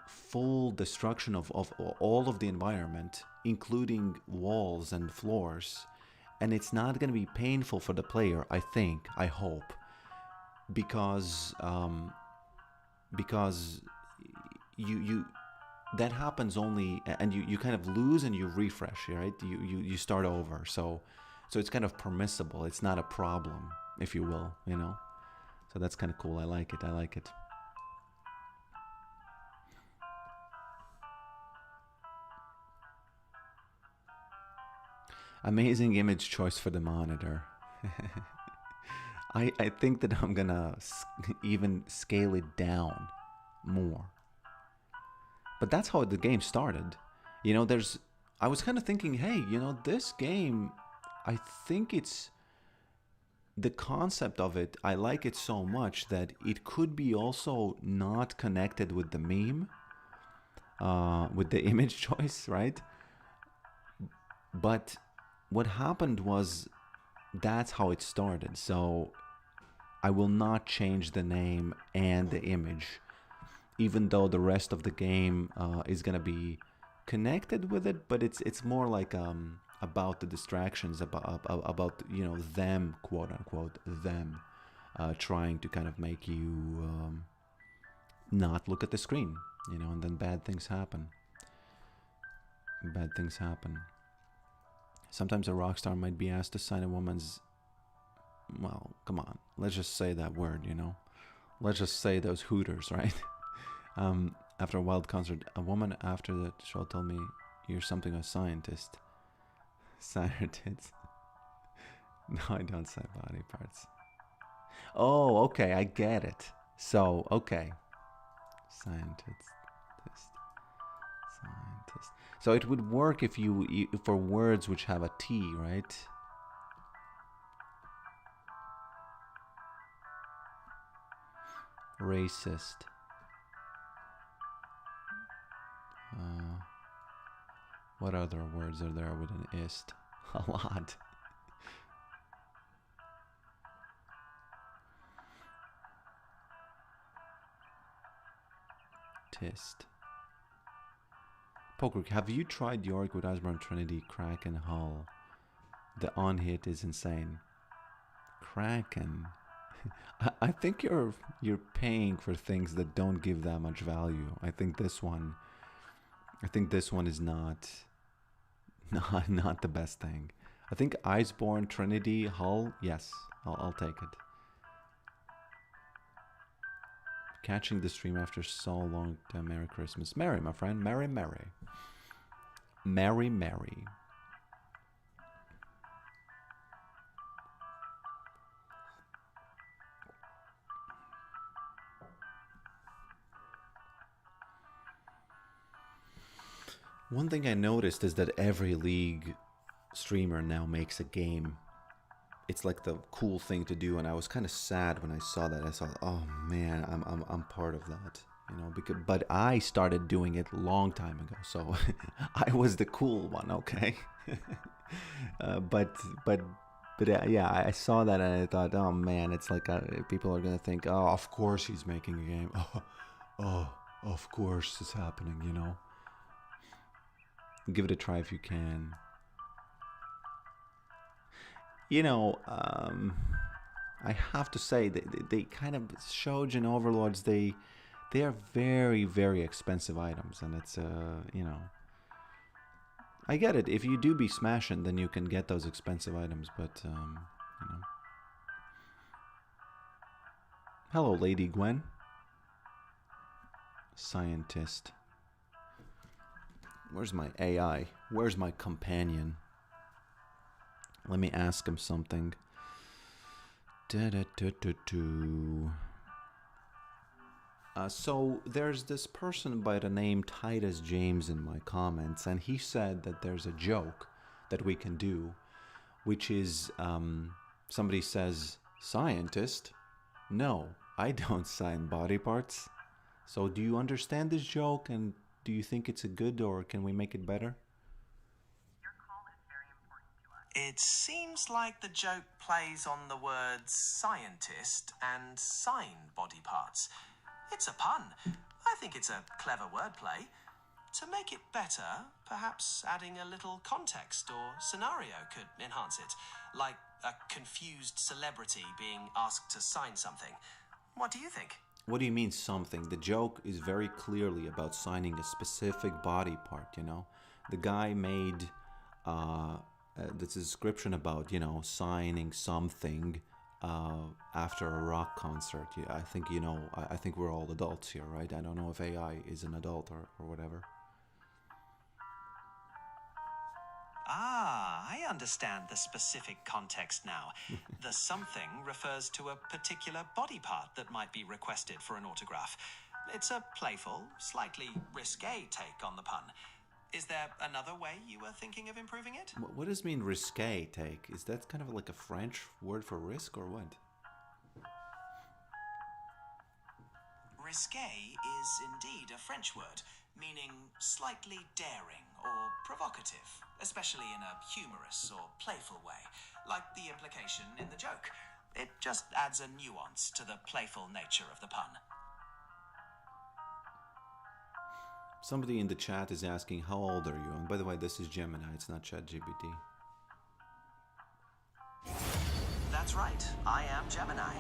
full destruction of all of the environment, including walls and floors, and it's not going to be painful for the player. I hope, because you that happens only, and you kind of lose and you refresh, right? You start over, so it's kind of permissible. It's not a problem, if you will, you know. So that's kind of cool. I like it. Amazing image choice for the monitor. I think that I'm gonna even scale it down more. But that's how the game started. You know, I was kind of thinking, hey, you know, this game, I think it's the concept of it, I like it so much that it could be also not connected with the meme, with the image choice, right? But what happened was that's how it started. So I will not change the name and the image, even though the rest of the game is gonna be connected with it. But it's more like about the distractions, about you know, them, quote unquote, them trying to kind of make you not look at the screen, you know, and then bad things happen. Bad things happen. Sometimes a rock star might be asked to sign a woman's. Well, come on, let's just say that word, you know. Let's just say those hooters, right? After a wild concert, a woman after the show told me, "You're something of a scientist." Sign her tits. No, I don't say body parts. Oh, okay, I get it. So, okay, scientist, scientist. So it would work if you for words which have a T, right? Racist. What other words are there with an ist? A lot. Tist. Poker, have you tried Yorick with Iceborne Trinity, Kraken, Hull? The on hit is insane. Kraken. I think you're paying for things that don't give that much value. I think this one is not not the best thing. I think Iceborne Trinity Hull, yes, I'll take it. Catching the stream after so long. Merry Christmas. Merry, my friend. Merry, merry. Merry, merry. One thing I noticed is that every League streamer now makes a game. It's like the cool thing to do, and I was kind of sad when I saw that. I thought, oh man, I'm part of that, you know. But I started doing it a long time ago, so I was the cool one, okay. But yeah, I saw that and I thought, oh man, it's like people are gonna think, oh, of course he's making a game. Oh, of course it's happening, you know. Give it a try if you can. You know, I have to say they kind of Shojin Overlords. They are very, very expensive items, and it's you know, I get it. If you do be smashing, then you can get those expensive items. But you know, hello, Lady Gwen. Scientist. Where's my AI? Where's my companion? Let me ask him something. So there's this person by the name Titus James in my comments, and he said that there's a joke that we can do, which is somebody says, "Scientist? No, I don't sign body parts." So do you understand this joke, and do you think it's a good, or can we make it better? It seems like the joke plays on the words scientist and sign body parts. It's a pun. I think it's a clever wordplay. To make it better, perhaps adding a little context or scenario could enhance it, like a confused celebrity being asked to sign something. What do you think? What do you mean something? The joke is very clearly about signing a specific body part, you know? The guy made this description about, you know, signing something after a rock concert. Yeah, I think, you know, I think we're all adults here, right? I don't know if AI is an adult or whatever. Ah, I understand the specific context now. The something refers to a particular body part that might be requested for an autograph. It's a playful, slightly risque take on the pun. Is there another way you were thinking of improving it? What does mean risque take? Is that kind of like a French word for risk or what? Risque is indeed a French word, meaning slightly daring or provocative, especially in a humorous or playful way, like the implication in the joke. It just adds a nuance to the playful nature of the pun. Somebody in the chat is asking, how old are you? And by the way, this is Gemini, it's not ChatGPT. That's right, I am Gemini.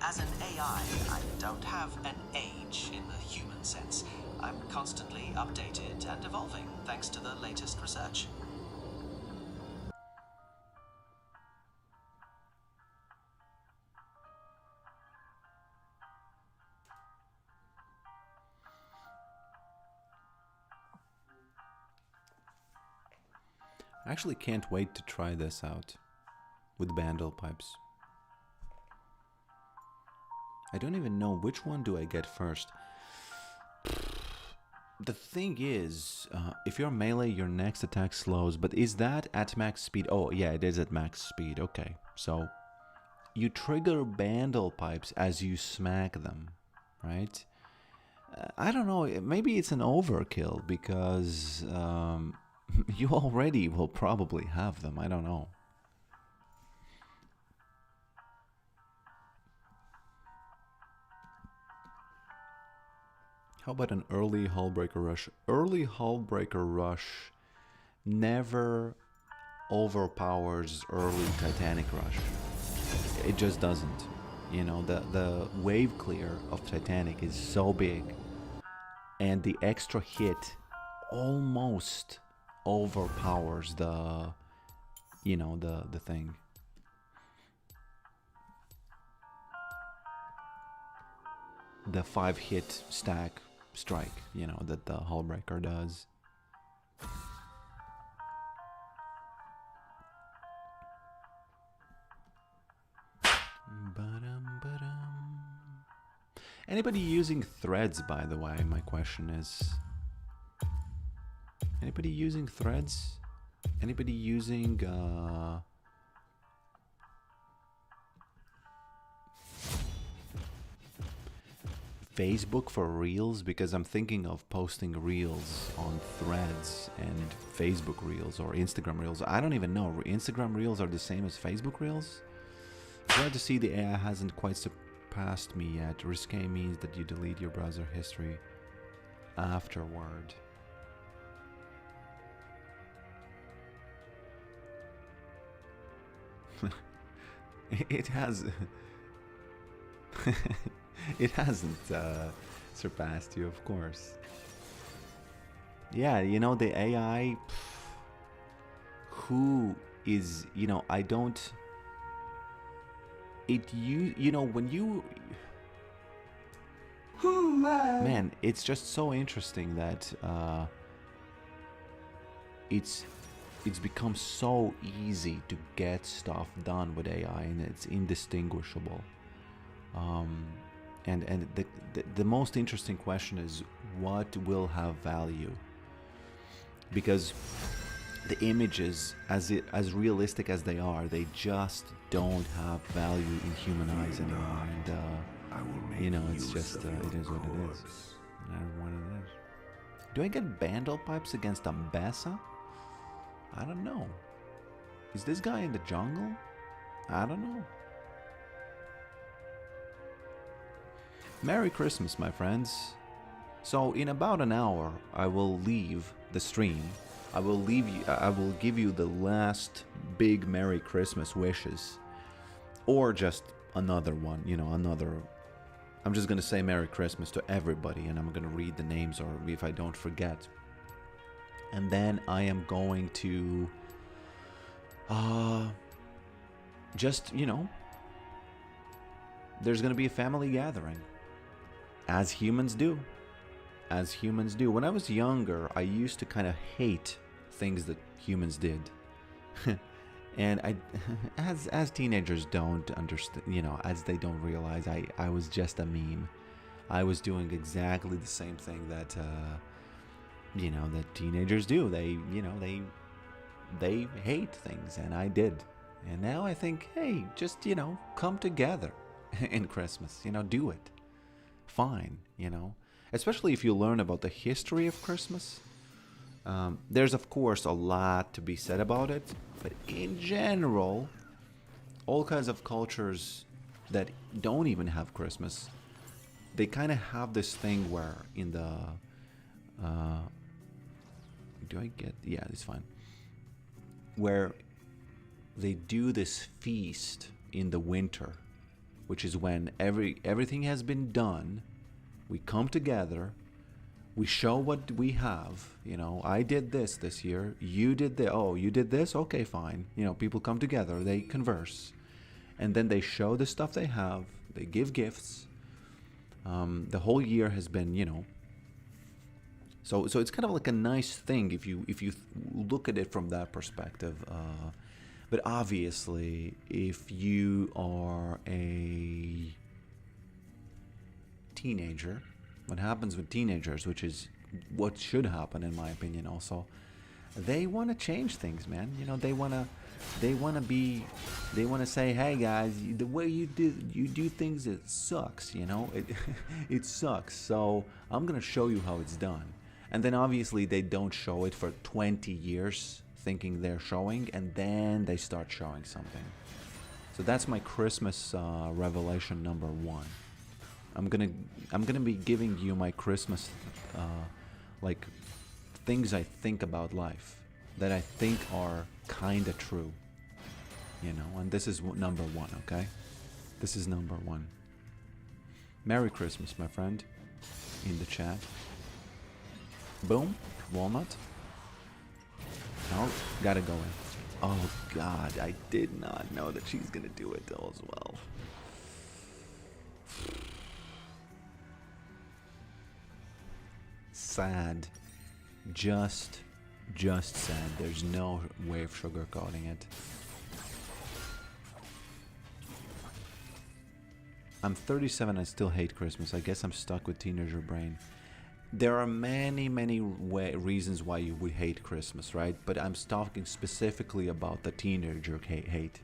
As an AI, I don't have an age in the human sense. I'm constantly updated and evolving thanks to the latest research. I actually can't wait to try this out with bandle pipes. I don't even know which one do I get first. The thing is, if you're melee, your next attack slows, but is that at max speed? Oh yeah, it is at max speed. Okay, so you trigger bandle pipes as you smack them, right? I don't know, maybe it's an overkill because you already will probably have them. I don't know. How about an early Hullbreaker Rush? Early Hullbreaker Rush never overpowers early Titanic Rush. It just doesn't. You know, the wave clear of Titanic is so big, and the extra hit almost overpowers the, you know, the thing. The 5-hit stack strike, you know, that the Hullbreaker does. Anybody using threads, by the way? My question is, anybody using threads? Anybody using Facebook for Reels? Because I'm thinking of posting Reels on Threads and Facebook Reels or Instagram Reels. I don't even know. Instagram Reels are the same as Facebook Reels? Glad to see the AI hasn't quite surpassed me yet. Risque means that you delete your browser history afterward. It has... It hasn't surpassed you, of course. Yeah, you know, the AI... Who is... You know, I don't... You know, when you... Man, it's just so interesting that it's become so easy to get stuff done with AI, and it's indistinguishable. And the most interesting question is, what will have value? Because the images, as realistic as they are, they just don't have value in human eyes anymore. And you know, it's just it is what it is. What it is. Do I get bandle pipes against Ambessa? I don't know. Is this guy in the jungle? I don't know. Merry Christmas, my friends. So in about an hour, I will leave the stream. I will give you the last big Merry Christmas wishes, or just another one. You know, another. I'm just gonna say Merry Christmas to everybody, and I'm gonna read the names, or if I don't forget. And then I am going to, just, you know, there's gonna be a family gathering. As humans do. As humans do. When I was younger, I used to kind of hate things that humans did. And as teenagers don't understand, you know, as they don't realize, I was just a meme. I was doing exactly the same thing that, you know, that teenagers do. They, you know, they hate things, and I did. And now I think, hey, just, you know, come together in Christmas, you know, do it. Fine, you know, especially if you learn about the history of Christmas. There's, of course, a lot to be said about it, but in general, all kinds of cultures that don't even have Christmas, they kind of have this thing where in the... do I get... Yeah, it's fine. Where they do this feast in the winter, which is when everything has been done. We come together, we show what we have. You know, I did this year, you did this. Oh, you did this? Okay, fine. You know, people come together, they converse, and then they show the stuff they have, they give gifts. The whole year has been, you know, so it's kind of like a nice thing if you look at it from that perspective. But obviously, if you are a teenager, what happens with teenagers, which is what should happen in my opinion also, they want to change things, man. You know, they want to say, hey guys, the way you do things, it sucks, you know, it sucks. So I'm going to show you how it's done. And then obviously they don't show it for 20 years thinking they're showing, and then they start showing something. So that's my Christmas revelation number one. I'm gonna be giving you my Christmas like things I think about life that I think are kinda true, you know. And this is number one. Okay, this is number one. Merry Christmas, my friend, in the chat. Boom, walnut. No, gotta go in. Oh God, I did not know that she's gonna do it as well. Sad. Just sad. There's no way of sugarcoating it. I'm 37, I still hate Christmas. I guess I'm stuck with teenager brain. There are many reasons why you would hate Christmas, right? But I'm talking specifically about the teenager hate.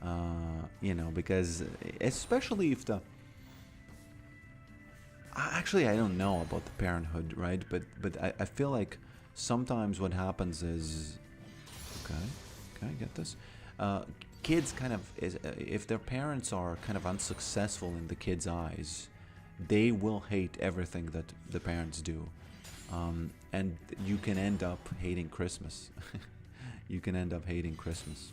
You know, because especially if the... Actually, I don't know about the parenthood, right? But I feel like sometimes what happens is... Okay, get this? Kids kind of... if their parents are kind of unsuccessful in the kids' eyes, they will hate everything that the parents do. And you can end up hating Christmas. You can end up hating Christmas.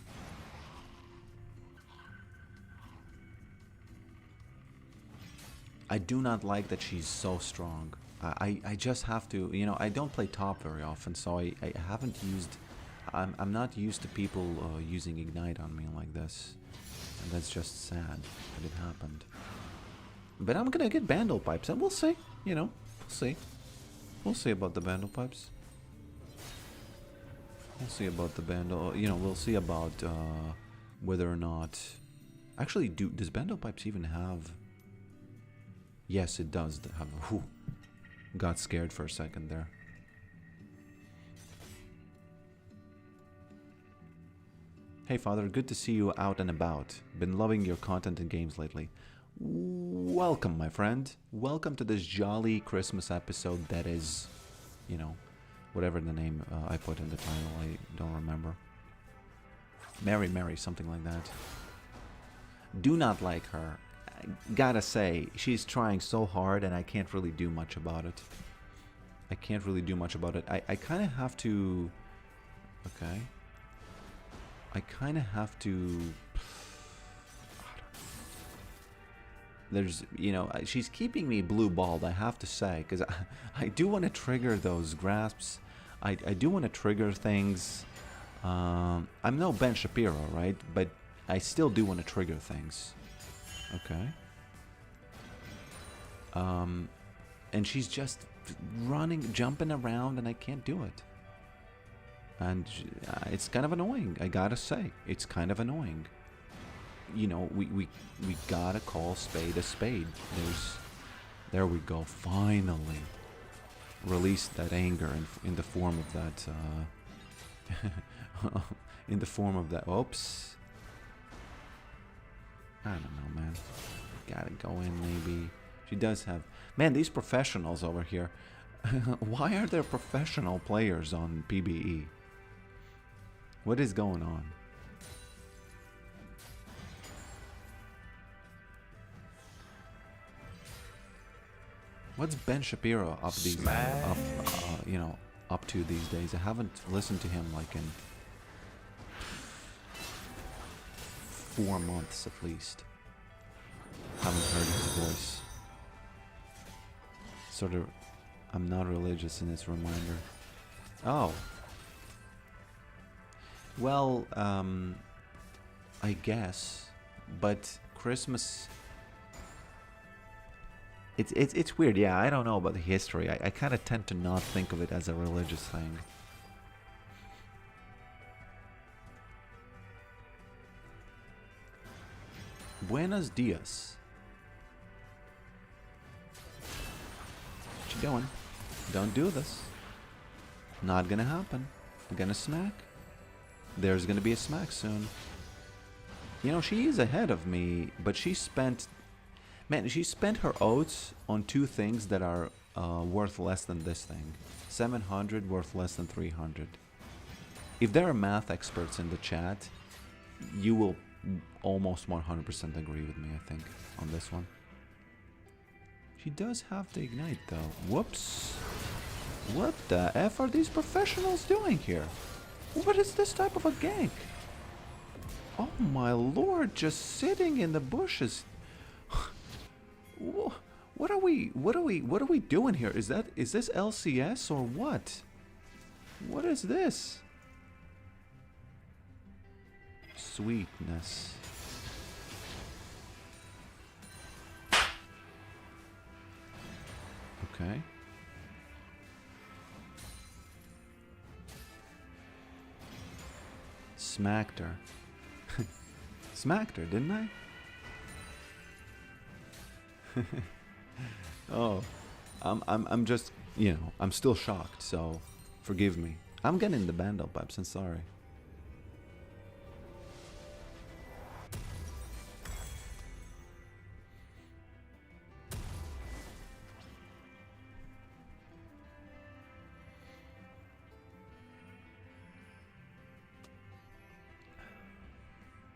I do not like that she's so strong. I just have to, you know, I don't play top very often, so I haven't used... I'm not used to people using Ignite on me like this. And that's just sad that it happened. But I'm gonna get Bandle Pipes, and we'll see. You know, we'll see. We'll see about the Bandle Pipes. We'll see about the Bandle. You know, we'll see about whether or not. Actually, does Bandle Pipes even have? Yes, it does have. Whew, got scared for a second there. Hey father, good to see you out and about. Been loving your content and games lately. Welcome, my friend. Welcome to this jolly Christmas episode that is, you know, whatever the name I put in the title, I don't remember. Mary Mary, something like that. Do not like her. I gotta say, she's trying so hard and I can't really do much about it. I can't really do much about it. I kind of have to... Okay. I kind of have to... There's, you know, she's keeping me blue-balled, I have to say, because I do want to trigger those grasps. I do want to trigger things. I'm no Ben Shapiro, right? But I still do want to trigger things. Okay. And she's just running, jumping around, and I can't do it. And it's kind of annoying, I gotta say. It's kind of annoying. You know, we gotta call spade a spade. There we go. Finally, release that anger in the form of that. In the form of that. Oops. I don't know, man. Gotta go in, maybe. She does have. Man, these professionals over here. Why are there professional players on PBE? What is going on? What's Ben Shapiro up these up to these days? I haven't listened to him like in 4 months at least. Haven't heard his voice. Sort of, I'm not religious in this reminder. Oh. Well, I guess, but Christmas. It's weird, yeah. I don't know about the history. I kind of tend to not think of it as a religious thing. Buenos dias. What you doing? Don't do this. Not gonna happen. We're gonna smack. There's gonna be a smack soon. You know, she is ahead of me, but she spent... Man, she spent her oats on 2 things that are worth less than this thing. 700 worth less than 300. If there are math experts in the chat, you will almost 100% agree with me, I think, on this one. She does have the ignite, though. Whoops. What the F are these professionals doing here? What is this type of a gank? Oh my lord, just sitting in the bushes. What are we doing here? Is this LCS or what? What is this? Sweetness. Okay. Smacked her. Smacked her, didn't I? Oh, I'm just, you know, I'm still shocked, so forgive me. I'm getting the band up, I'm sorry.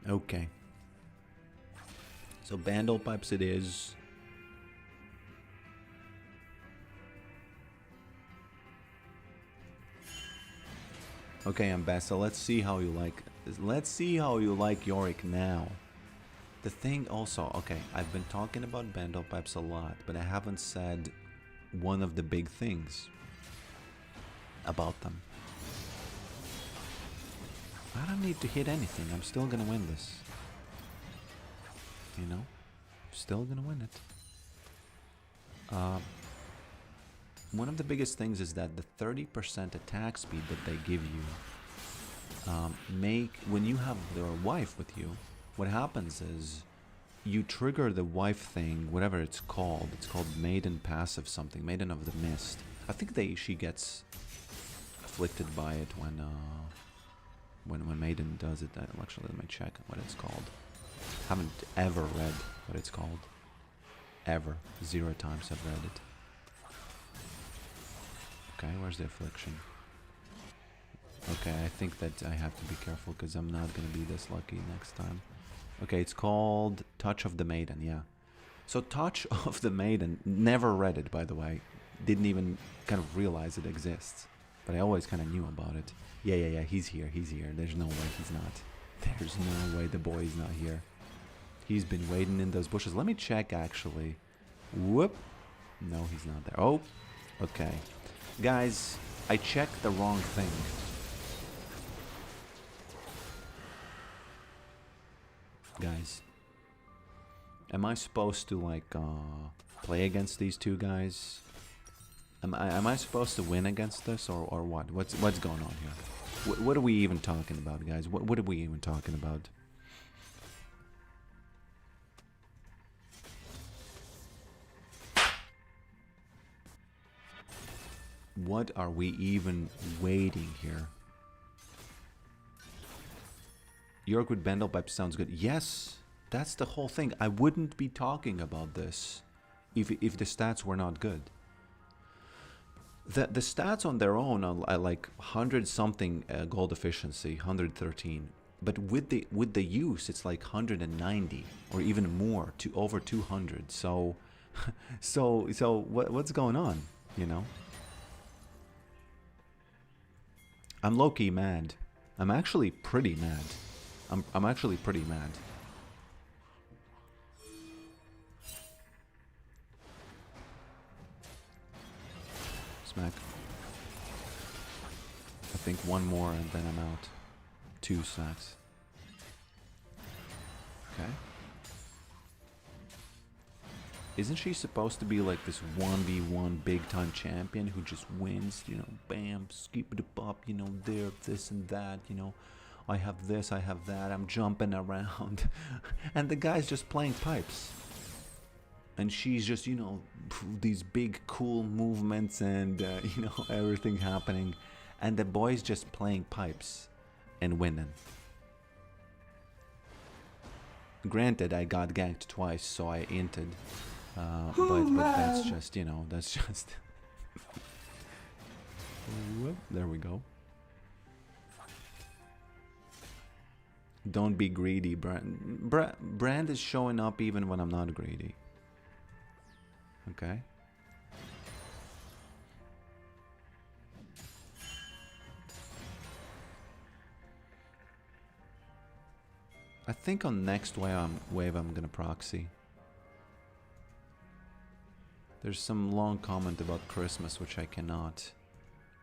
Okay. So Bandle Pipes it is. Okay, Ambassa, let's see how you like Yorick now. The thing also, okay, I've been talking about Bandle Pipes a lot, but I haven't said one of the big things about them. I don't need to hit anything, I'm still gonna win this. You know? Still gonna win it. One of the biggest things is that the 30% attack speed that they give you when you have their wife with you, what happens is you trigger the wife thing, whatever it's called. It's called Maiden Passive something, Maiden of the Mist. I think she gets afflicted by it when Maiden does it. Actually, let me check what it's called. Haven't ever read what it's called. Ever. 0 times I've read it. Okay, where's the affliction? Okay, I think that I have to be careful because I'm not going to be this lucky next time. Okay, it's called Touch of the Maiden, yeah. So Touch of the Maiden, never read it, by the way. Didn't even kind of realize it exists. But I always kind of knew about it. Yeah, he's here. There's no way he's not. There's no way the boy is not here. He's been waiting in those bushes. Let me check, actually. Whoop. No, he's not there. Oh, okay. Guys, I checked the wrong thing. Guys, am I supposed to, like, play against these two guys? Am I supposed to win against this, or what? What's going on here? What are we even talking about, guys? What are we even talking about? What are we even waiting here? Yorick with Bendel Pipe sounds good. Yes, that's the whole thing. I wouldn't be talking about this if the stats were not good. The stats on their own are like 100 something gold efficiency, 113. But with the use, it's like 190 or even more, to over 200. So what's going on? You know, I'm low-key mad. I'm actually pretty mad. I'm actually pretty mad. Smack. I think one more and then I'm out. 2 smacks. Okay. Isn't she supposed to be like this 1v1 big time champion who just wins, you know, bam, skip it up, you know, there, this and that, you know. I have this, I have that, I'm jumping around. And the guy's just playing pipes. And she's just, you know, these big cool movements and, you know, everything happening. And the boy's just playing pipes and winning. Granted, I got ganked twice, so I inted. But that's just, you know, that's just... Whoop, there we go. Don't be greedy, Brand. Brand is showing up even when I'm not greedy. Okay. I think on next wave I'm gonna proxy. There's some long comment about Christmas which I cannot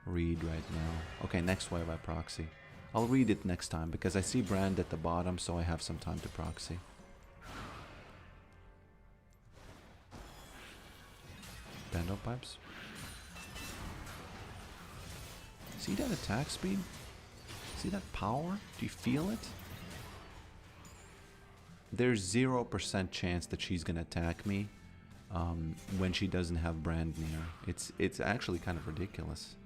read right now. Okay, next wave I proxy. I'll read it next time because I see Brand at the bottom, so I have some time to proxy. Bando pipes. See that attack speed? See that power? Do you feel it? There's 0% chance that she's gonna attack me when she doesn't have Brand near. It's actually kind of ridiculous.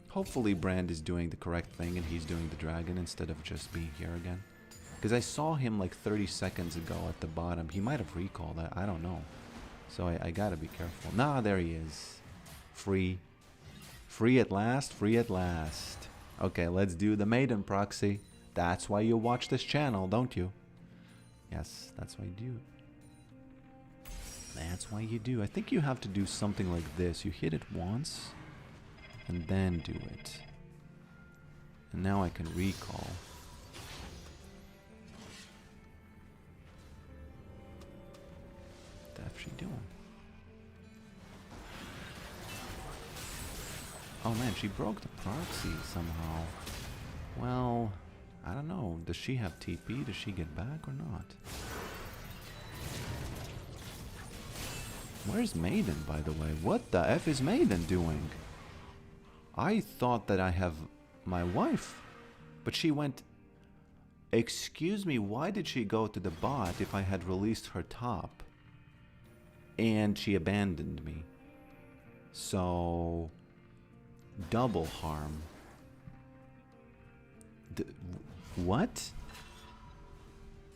Hopefully Brand is doing the correct thing and he's doing the dragon instead of just being here again. Because I saw him like 30 seconds ago at the bottom. He might have recalled that. I don't know. So I gotta be careful. Nah, there he is. Free. Free at last. Free at last. Okay, let's do the maiden proxy. That's why you watch this channel, don't you? Yes, that's why you do. That's why you do. I think you have to do something like this. You hit it once. And then do it. And now I can recall. What the F she doing? Oh man, she broke the proxy somehow. Well, I don't know. Does she have TP? Does she get back or not? Where's Maiden, by the way? What the F is Maiden doing? I thought that I have my wife, but she went... Excuse me, why did she go to the bot if I had released her top? And she abandoned me. So... double harm. What?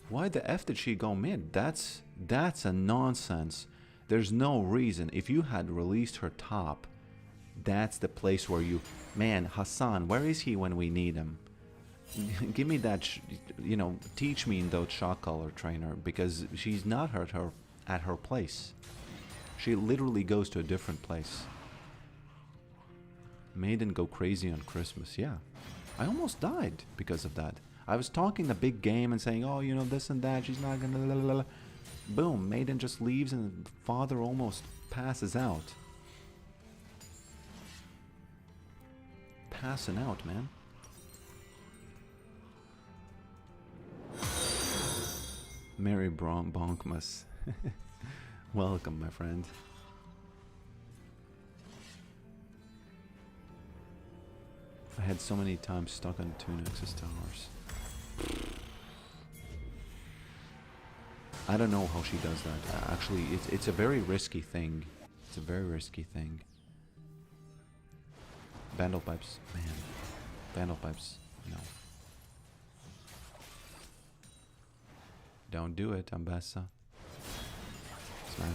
Why the F did she go mid? That's a nonsense. There's no reason. If you had released her top, that's the place where you... Man, Hassan, where is he when we need him? Give me that, you know, teach me in those shot color trainer, because she's not at her place. She literally goes to a different place. Maiden go crazy on Christmas, yeah. I almost died because of that. I was talking a big game and saying, oh, you know, this and that, she's not gonna... La, la, la. Boom, Maiden just leaves and father almost passes out. Passing out, man. Mary Bonkmas. Welcome, my friend. I had so many times stuck on 2 Nexus towers. I don't know how she does that. Actually, it's a very risky thing. It's a very risky thing. Bandle pipes, man. Bandle pipes, no. Don't do it, Ambassa. Smack.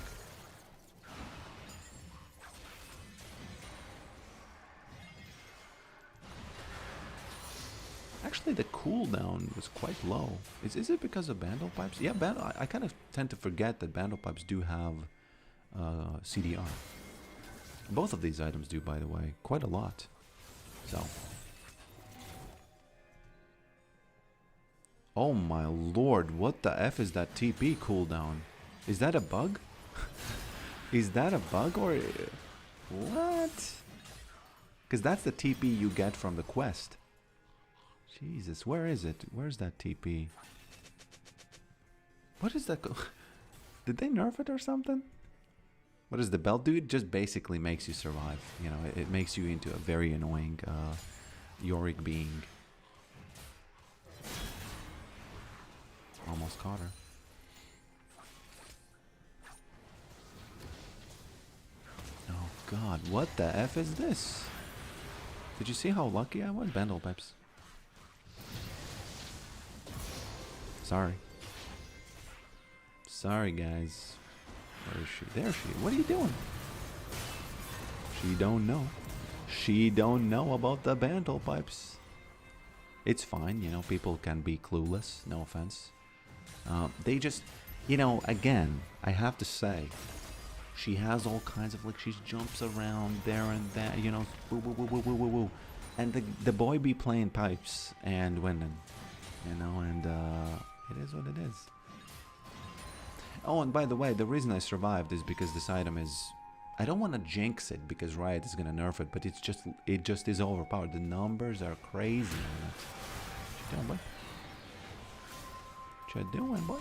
Actually, the cooldown was quite low. Is it because of bandle pipes? Yeah, I kind of tend to forget that bandle pipes do have CDR. Both of these items do, by the way, quite a lot. So. Oh my lord, what the F is that TP cooldown? Is that a bug? Is that a bug or... What? Because that's the TP you get from the quest. Jesus, where is it? Where's that TP? What is that? Did they nerf it or something? What is the belt do? It just basically makes you survive. You know, it makes you into a very annoying Yorick being. Almost caught her. Oh god, what the F is this? Did you see how lucky I was? Bandle pipes. Sorry. Sorry, guys. Where is she? There she is. What are you doing? She don't know. She don't know about the bandle pipes. It's fine, you know, people can be clueless, no offense. They just, you know, again, I have to say, she has all kinds of, like, she jumps around there and that, you know, woo, woo, woo, woo, woo, woo, woo. And the boy be playing pipes and winning, you know, and it is what it is. Oh, and by the way, the reason I survived is because this item is... I don't want to jinx it because Riot is going to nerf it, but it just is overpowered. The numbers are crazy on it. What you doing, boy? What you doing, boy?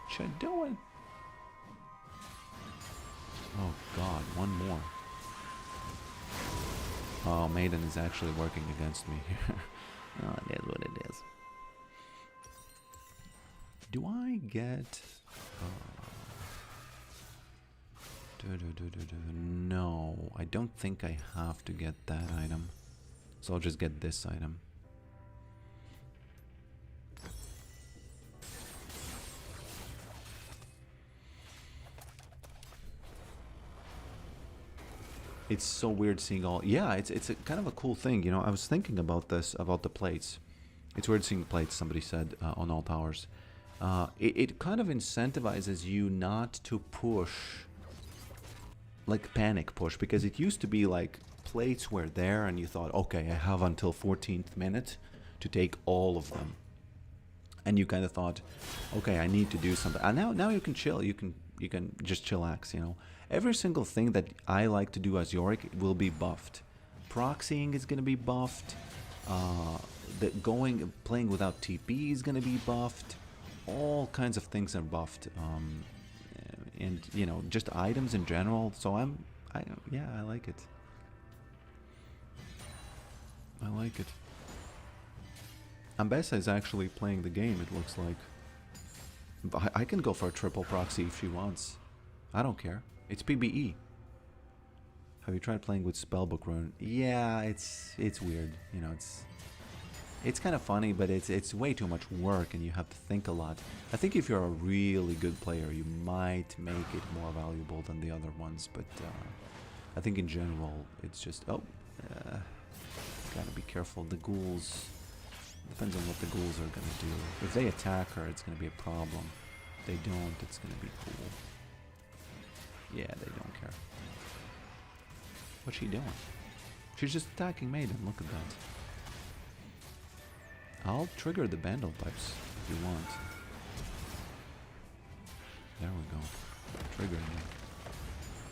What you doing? Oh god, one more. Oh, Maiden is actually working against me here. Oh, it is what it is. Do I get... No, I don't think I have to get that item. So I'll just get this item. It's so weird seeing all... Yeah, it's a kind of a cool thing, you know. I was thinking about this, about the plates. It's weird seeing plates, somebody said, on all towers. It kind of incentivizes you not to push, like panic push, because it used to be like plates were there and you thought, okay, I have until 14th minute to take all of them. And you kind of thought, okay, I need to do something. And now you can chill, you can just chillax, you know. Every single thing that I like to do as Yorick will be buffed. Proxying is going to be buffed. Playing without TP is going to be buffed. All kinds of things are buffed and you know, just items in general. So yeah, I like it. I like it. Ambessa is actually playing the game, it looks like. I can go for a triple proxy if she wants. I don't care. It's PBE. Have you tried playing with Spellbook Rune? Yeah, it's weird. You know, it's kind of funny, but it's way too much work and you have to think a lot. I think if you're a really good player, you might make it more valuable than the other ones, but I think in general, it's just... Oh, gotta be careful. The ghouls... Depends on what the ghouls are gonna do. If they attack her, it's gonna be a problem. If they don't, it's gonna be cool. Yeah, they don't care. What's she doing? She's just attacking Maiden, look at that. I'll trigger the Bandle Pipes if you want. There we go. Triggering them.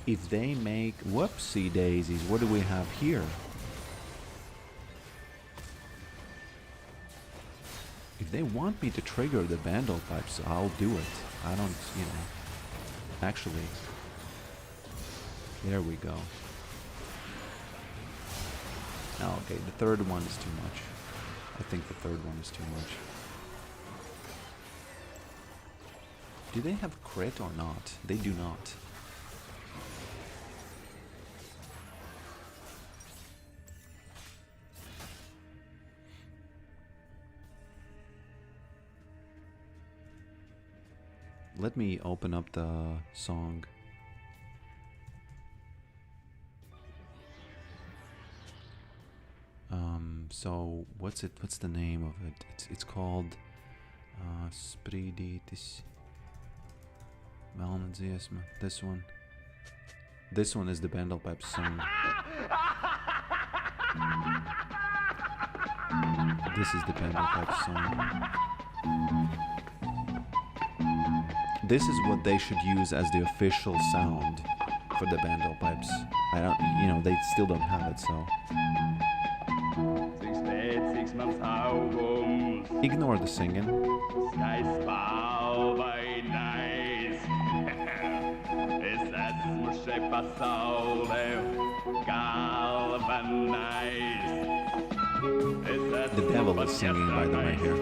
If they make... Whoopsie daisies, what do we have here? If they want me to trigger the Bandle Pipes, I'll do it. I don't, you know... Actually... There we go. Oh, okay, the third one is too much. I think the third one is too much. Do they have crit or not? They do not. Let me open up the song. So what's the name of it? It's called Spriditis Melnadziesma. This one. This one is the Bandle Pipe song. This is the Bandle Pipe song. This is what they should use as the official sound for the Bandle Pipes. I don't, you know, they still don't have it, so. Ignore the singing. The devil is singing, by the way, here.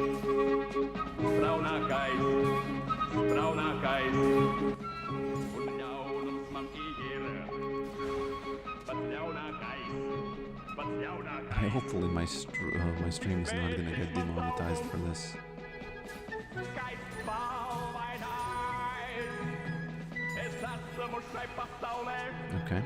Hopefully my stream is not gonna get demonetized for this. Okay.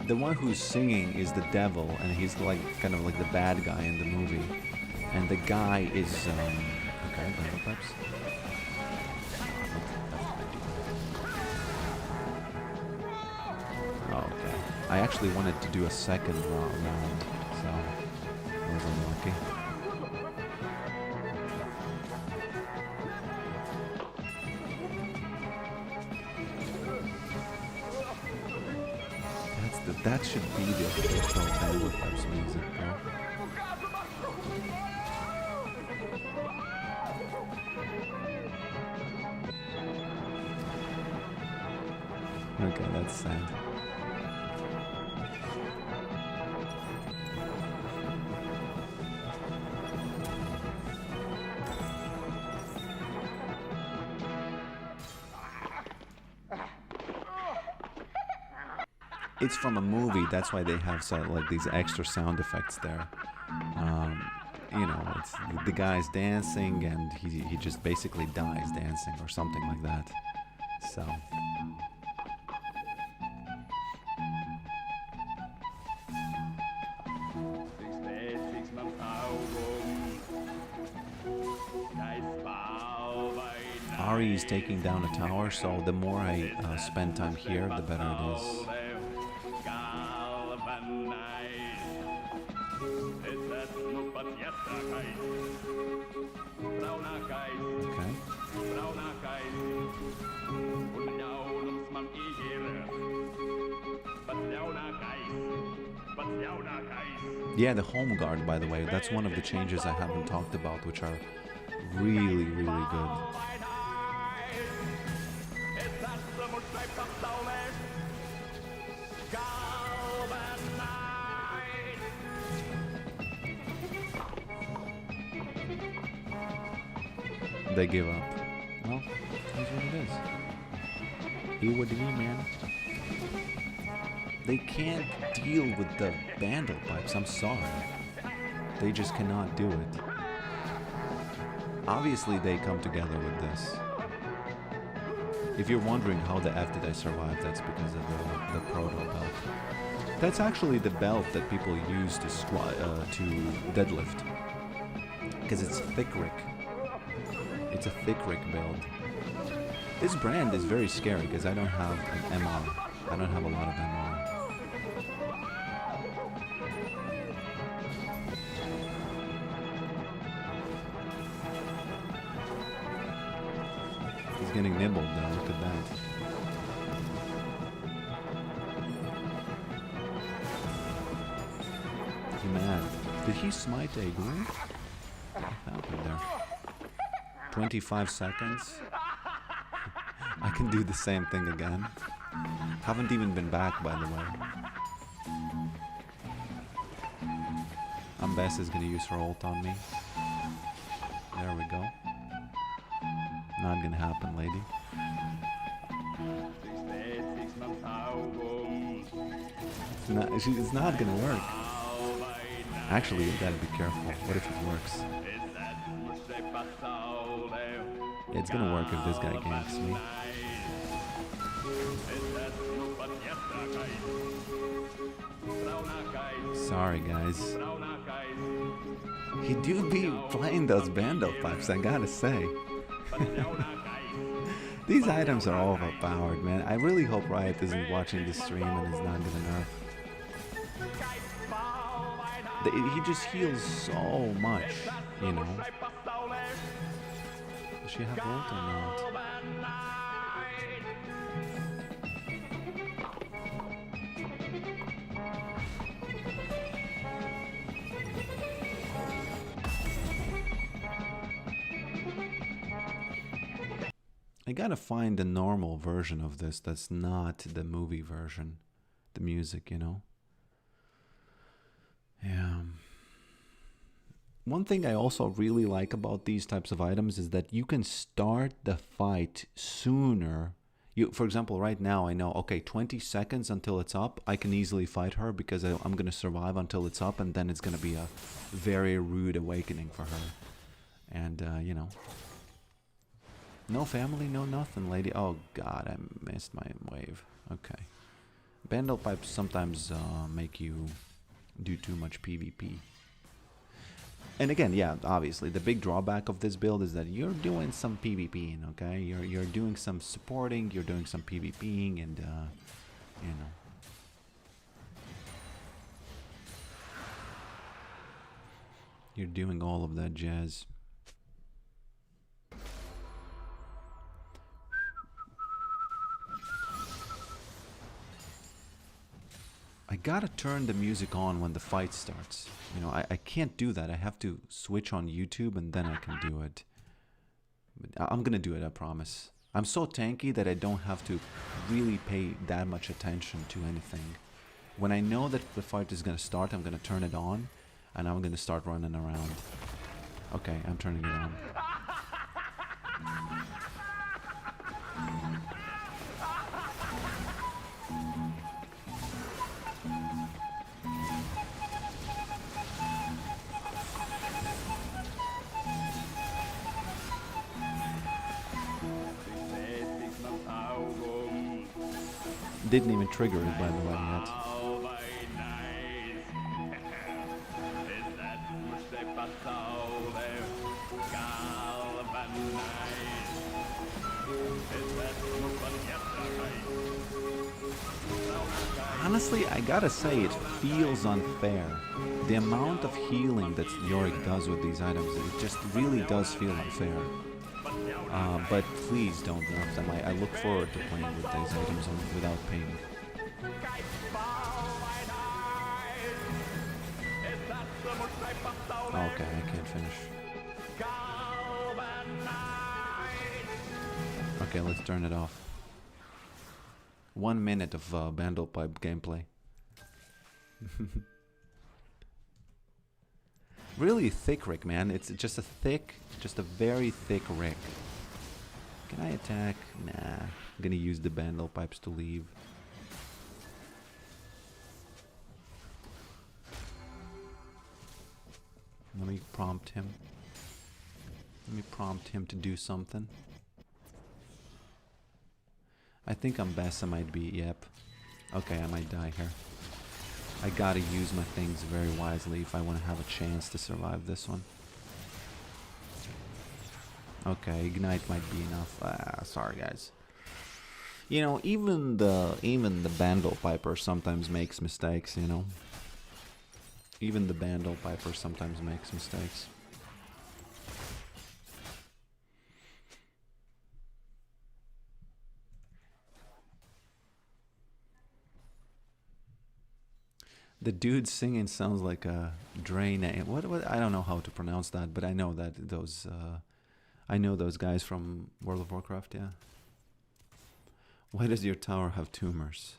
The one who's singing is the devil, and he's like kind of like the bad guy in the movie, and the guy is okay, Bandle Pipes. Oh, okay. I actually wanted to do a second round, so I was unlucky. That should be the official Bandle Pipes music, bro. Okay, that's sad. It's from a movie, that's why they have like these extra sound effects there. You know, it's the guy's dancing and he just basically dies dancing or something like that. So. Ari is taking down a tower, so the more I spend time here, the better it is. Okay. Yeah, the home guard, by the way, that's one of the changes I haven't talked about, which are really, really good. They give up. Well, here's what it is. Hear what you mean, man. They can't deal with the bandle pipes, I'm sorry. They just cannot do it. Obviously they come together with this. If you're wondering how the F did I survive, that's because of the proto belt. That's actually the belt that people use to to deadlift. Because it's thick Rick. It's a thick Rick build. This brand is very scary because I don't have an MR. I don't have a lot of MR. He's getting nibbled though, look at that. He's mad. Did he smite a group? What happened there? 25 seconds? I can do the same thing again. Haven't even been back, by the way. Ambess is gonna use her ult on me. There we go. Not gonna happen, lady. It's not gonna work. Actually, you gotta be careful. What if it works? Yeah, it's gonna work if this guy ganks me. Sorry, guys. He do be playing those bando pipes, I gotta say. These items are all overpowered, man. I really hope Riot isn't watching this stream and is not good enough. He just heals so much, you know. Does she have ult or not? I gotta find the normal version of this that's not the movie version. The music, you know? Yeah. One thing I also really like about these types of items is that you can start the fight sooner. For example, right now I know, okay, 20 seconds until it's up, I can easily fight her because I'm going to survive until it's up, and then it's going to be a very rude awakening for her. And, you know. No family, no nothing, lady. Oh, God, I missed my wave. Okay. Bandle pipes sometimes make you do too much PvP. And again, yeah, obviously, the big drawback of this build is that you're doing some PvPing, okay? You're doing some supporting, you're doing some PvPing, and, you know. You're doing all of that jazz. I gotta turn the music on when the fight starts. You know, I can't do that. I have to switch on YouTube and then I can do it. But I'm gonna do it, I promise. I'm so tanky that I don't have to really pay that much attention to anything. When I know that the fight is gonna start, I'm gonna turn it on and I'm gonna start running around. Okay, I'm turning it on. Didn't even trigger it, by the way, yet. Honestly, I gotta say, it feels unfair. The amount of healing that Yorick does with these items, it just really does feel unfair. But please don't nerf them. I look forward to playing with these items without pain. Okay, I can't finish. Okay, let's turn it off. 1 minute of Bandlepipe gameplay. Really thick Rick, man. It's just a very thick Rick. Can I attack? Nah. I'm gonna use the Bandlepipes to leave. Let me prompt him. Let me prompt him to do something. I think I'm best. I might be, yep. Okay, I might die here. I gotta use my things very wisely if I want to have a chance to survive this one. Okay, ignite might be enough. Sorry guys. You know, even the Bandlepiper sometimes makes mistakes, you know. Even the Bandlepiper sometimes makes mistakes. The dude singing sounds like a drain. What? I don't know how to pronounce that, but I know that those. I know those guys from World of Warcraft. Yeah. Why does your tower have tumors?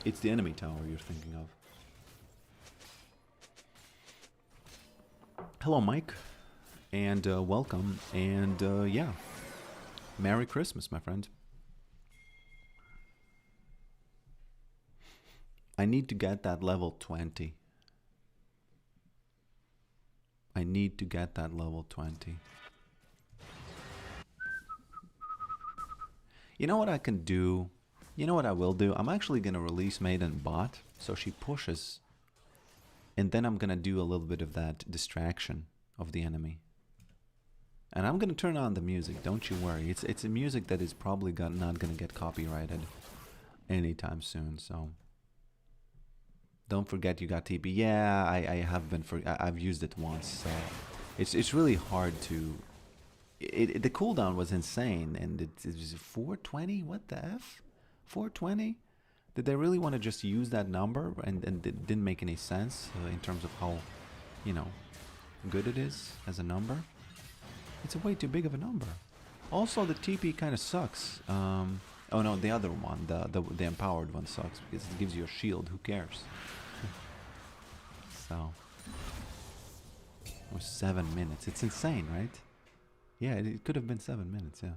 It's the enemy tower you're thinking of. Hello, Mike, and welcome, and yeah, Merry Christmas, my friend. I need to get that level 20. I need to get that level 20. You know what I can do? You know what I will do? I'm actually going to release Maiden Bot, so she pushes. And then I'm going to do a little bit of that distraction of the enemy. And I'm going to turn on the music, don't you worry. It's a music that is probably not going to get copyrighted anytime soon, so... Don't forget you got TP. Yeah, I have been I've used it once, so it's really hard to. The cooldown was insane, and it was 420. What the f? 420? Did they really want to just use that number, and it didn't make any sense in terms of how, you know, good it is as a number? It's a way too big of a number. Also, the TP kind of sucks. Oh no, the other one, the empowered one sucks because it gives you a shield. Who cares? So, it was 7 minutes. It's insane, right? Yeah, it could have been 7 minutes. Yeah,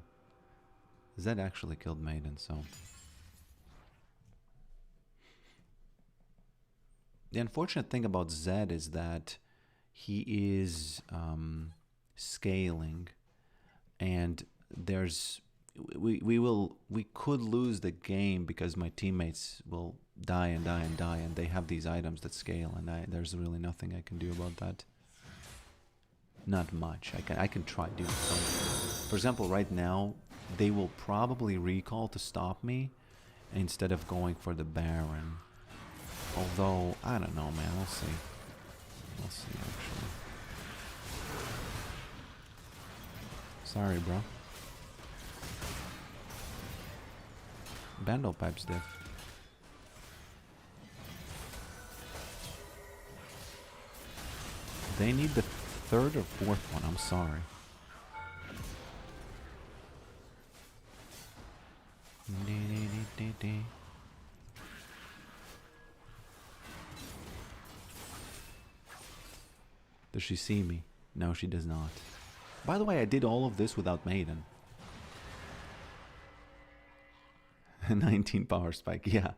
Zed actually killed Maiden. So, the unfortunate thing about Zed is that he is scaling, and there's. We could lose the game because my teammates will die and die and die, and they have these items that scale, and there's really nothing I can do about that. Not much. I can try doing something. For example, right now they will probably recall to stop me instead of going for the Baron. Although I don't know, man. We'll see. We'll see. Actually, sorry, bro. Bandlepipes diff. They need the third or fourth one, I'm sorry. Does she see me? No, she does not. By the way, I did all of this without Maiden. 19 power spike, yeah.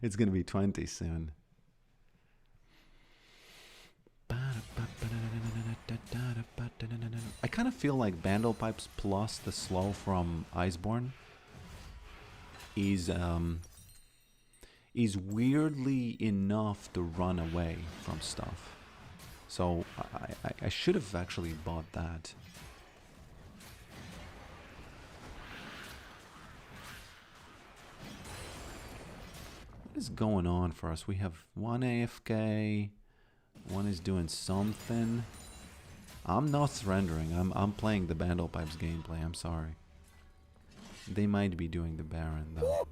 It's gonna be 20 soon. I kind of feel like Bandlepipes plus the slow from Iceborne is weirdly enough to run away from stuff. So I should have actually bought that. What is going on for us? We have one AFK, one is doing something. I'm not surrendering. I'm playing the Bandlepipes gameplay. I'm sorry. They might be doing the Baron though.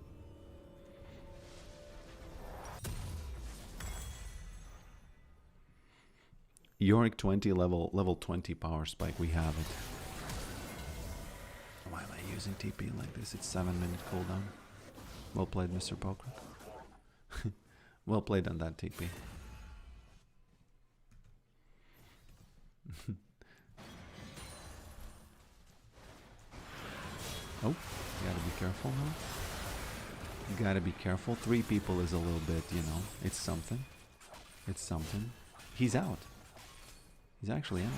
Yorick 20 level 20 power spike. We have it. Why am I using TP like this? It's 7-minute cooldown. Well played, Mr. Poker. Well played on that TP. Oh, gotta be careful now. Gotta be careful. 3 people is a little bit, you know, it's something. It's something. He's out. He's actually out.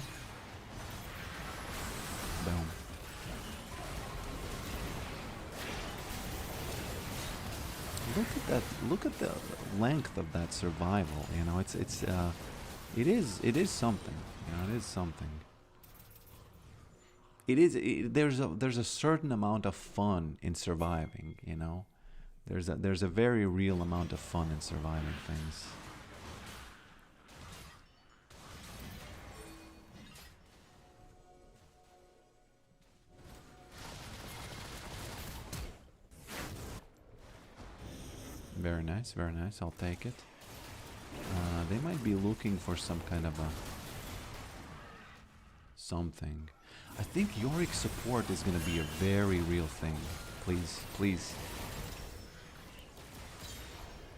Boom. Look at that. Look at the length of that survival. You know, it is something. You know, it is something. There's a certain amount of fun in surviving. You know, there's a very real amount of fun in surviving things. Very nice, very nice. I'll take it. They might be looking for some kind of a something. I think Yorick support is going to be a very real thing. Please, please.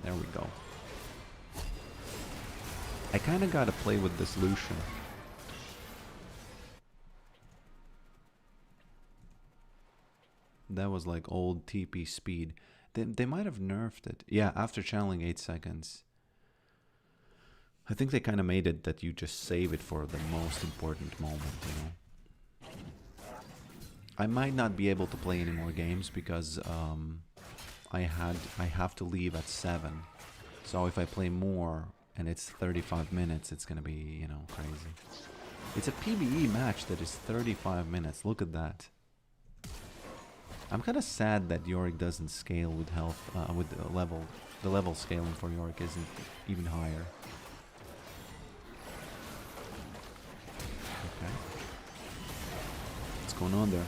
There we go. I kind of got to play with this Lucian. That was like old TP speed. They might have nerfed it. Yeah, after channeling 8 seconds. I think they kind of made it that you just save it for the most important moment, you know. I might not be able to play any more games because I have to leave at 7. So if I play more and it's 35 minutes, it's gonna be, you know, crazy. It's a PvE match that is 35 minutes. Look at that. I'm kind of sad that Yorick doesn't scale with health, with the level. The level scaling for Yorick isn't even higher. Okay. What's going on there?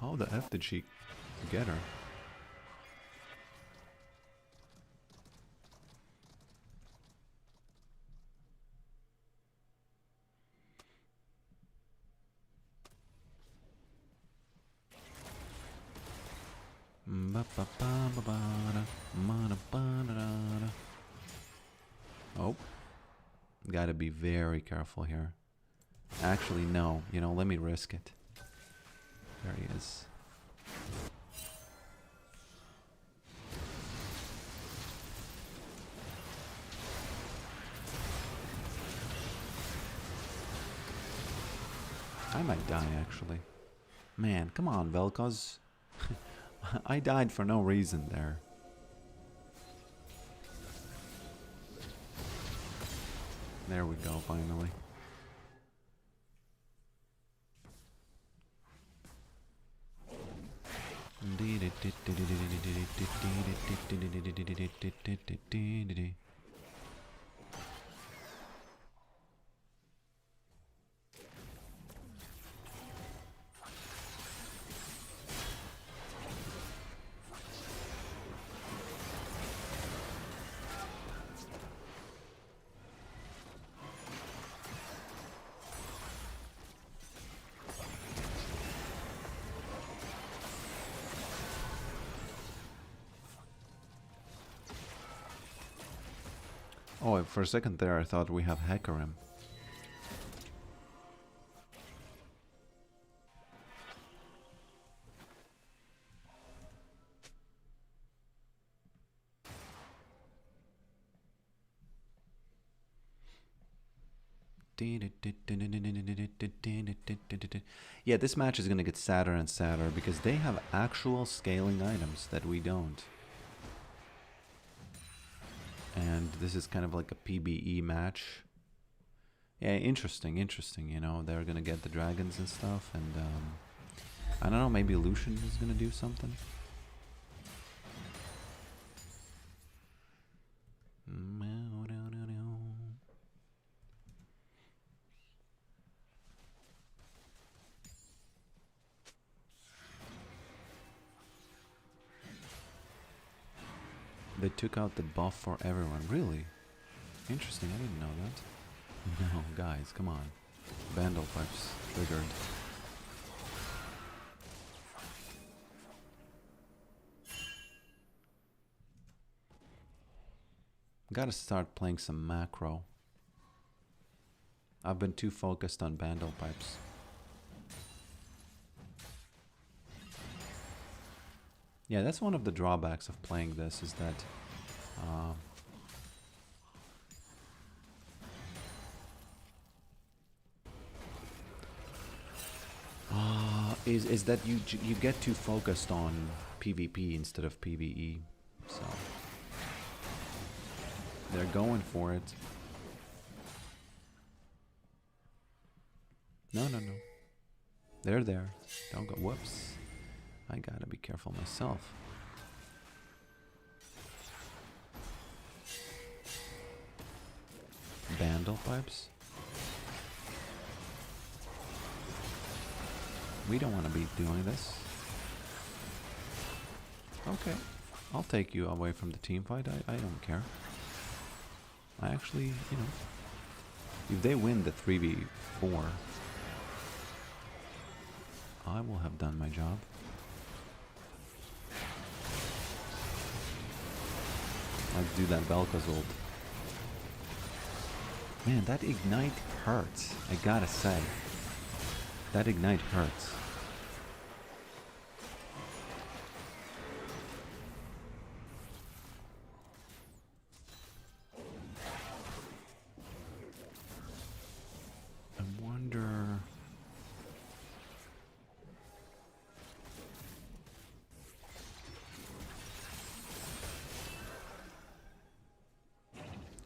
How the F did she get her? Oh, gotta be very careful here. Actually, no. You know, let me risk it. There he is. I might die, actually. Man, come on, Vel'Koz. I died for no reason there. There we go, finally. Oh, for a second there I thought we have Hecarim. Yeah, this match is gonna get sadder and sadder because they have actual scaling items that we don't. And this is kind of like a PBE match. Yeah, interesting, you know, they're gonna get the dragons and stuff, and I don't know, maybe Lucian is gonna do something. They took out the buff for everyone, really? Interesting, I didn't know that. No, guys, come on. Bandle pipes triggered. Gotta start playing some macro. I've been too focused on bandle pipes. Yeah, that's one of the drawbacks of playing this, is that is that you get too focused on PvP instead of PvE. So they're going for it. No. They're there. Don't go. Whoops. I gotta be careful myself. Bandle pipes? We don't want to be doing this. Okay. I'll take you away from the team fight. I don't care. I actually, you know, if they win the 3v4, I will have done my job. Let's do that Velka's ult. Man, that ignite hurts. I gotta say. That ignite hurts. I wonder...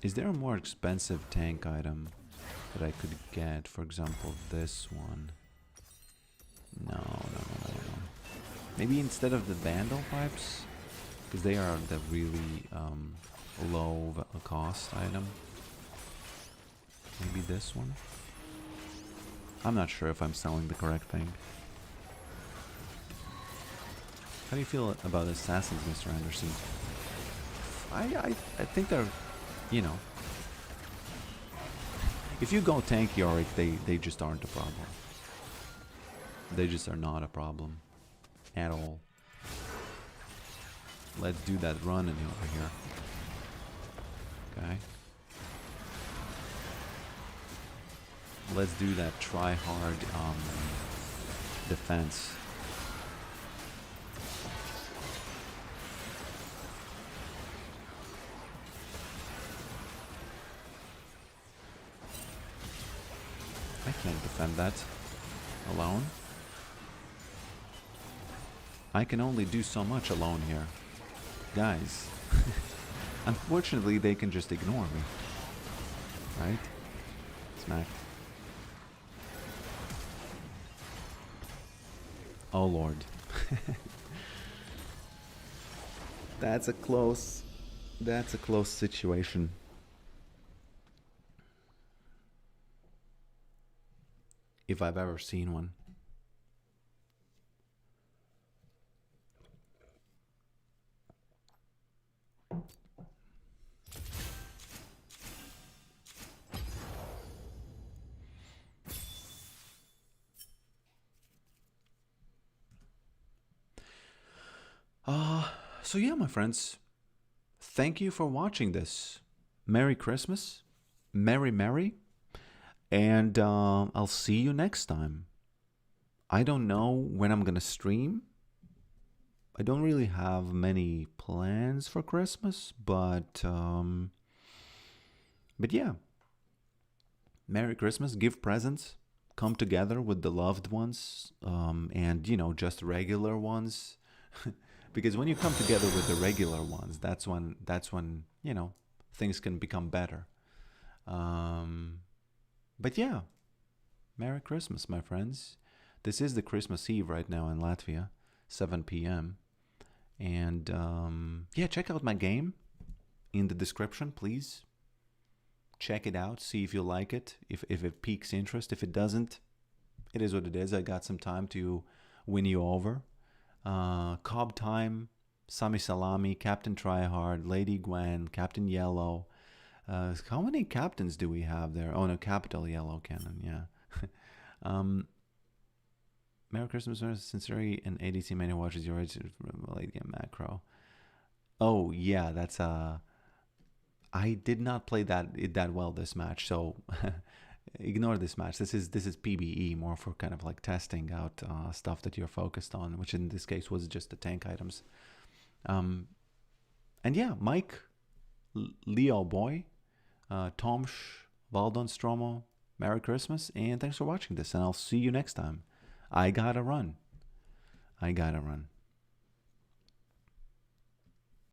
Is there a more expensive tank item that I could get? For example, this one. No. Maybe instead of the Vandal pipes? Because they are the really low cost item. Maybe this one? I'm not sure if I'm selling the correct thing. How do you feel about assassins, Mr. Anderson? I think they're, you know, if you go tank Yorick, they just aren't a problem. They just are not a problem at all. Let's do that run in over here. Okay. Let's do that try hard defense. I can't defend that alone. I can only do so much alone here. Guys, unfortunately they can just ignore me. Right? Smack. Oh lord. That's a close situation. If I've ever seen one. So yeah, my friends, thank you for watching this. Merry Christmas. Merry. And I'll see you next time. I don't know when I'm gonna stream. I don't really have many plans for Christmas, but yeah. Merry Christmas. Give presents. Come together with the loved ones, and you know, just regular ones. Because when you come together with the regular ones, that's when you know, things can become better. But yeah, Merry Christmas, my friends. This is the Christmas Eve right now in Latvia, 7 p.m. And yeah, check out my game in the description, please. Check it out, see if you like it, if it piques interest. If it doesn't, it is what it is. I got some time to win you over. Cobb Time, Sami Salami, Captain Tryhard, Lady Gwen, Captain Yellow, How many captains do we have there? Oh no, capital yellow cannon. Yeah. Merry Christmas, sincerely, an ADC man who watches your late game macro. Oh yeah, that's I did not play that well this match, so ignore this match. This is PBE, more for kind of like testing out stuff that you're focused on, which in this case was just the tank items. And yeah, Mike, Leo Boy, Tomsh, Valdon Stromo, Merry Christmas, and thanks for watching this, and I'll see you next time. I gotta run.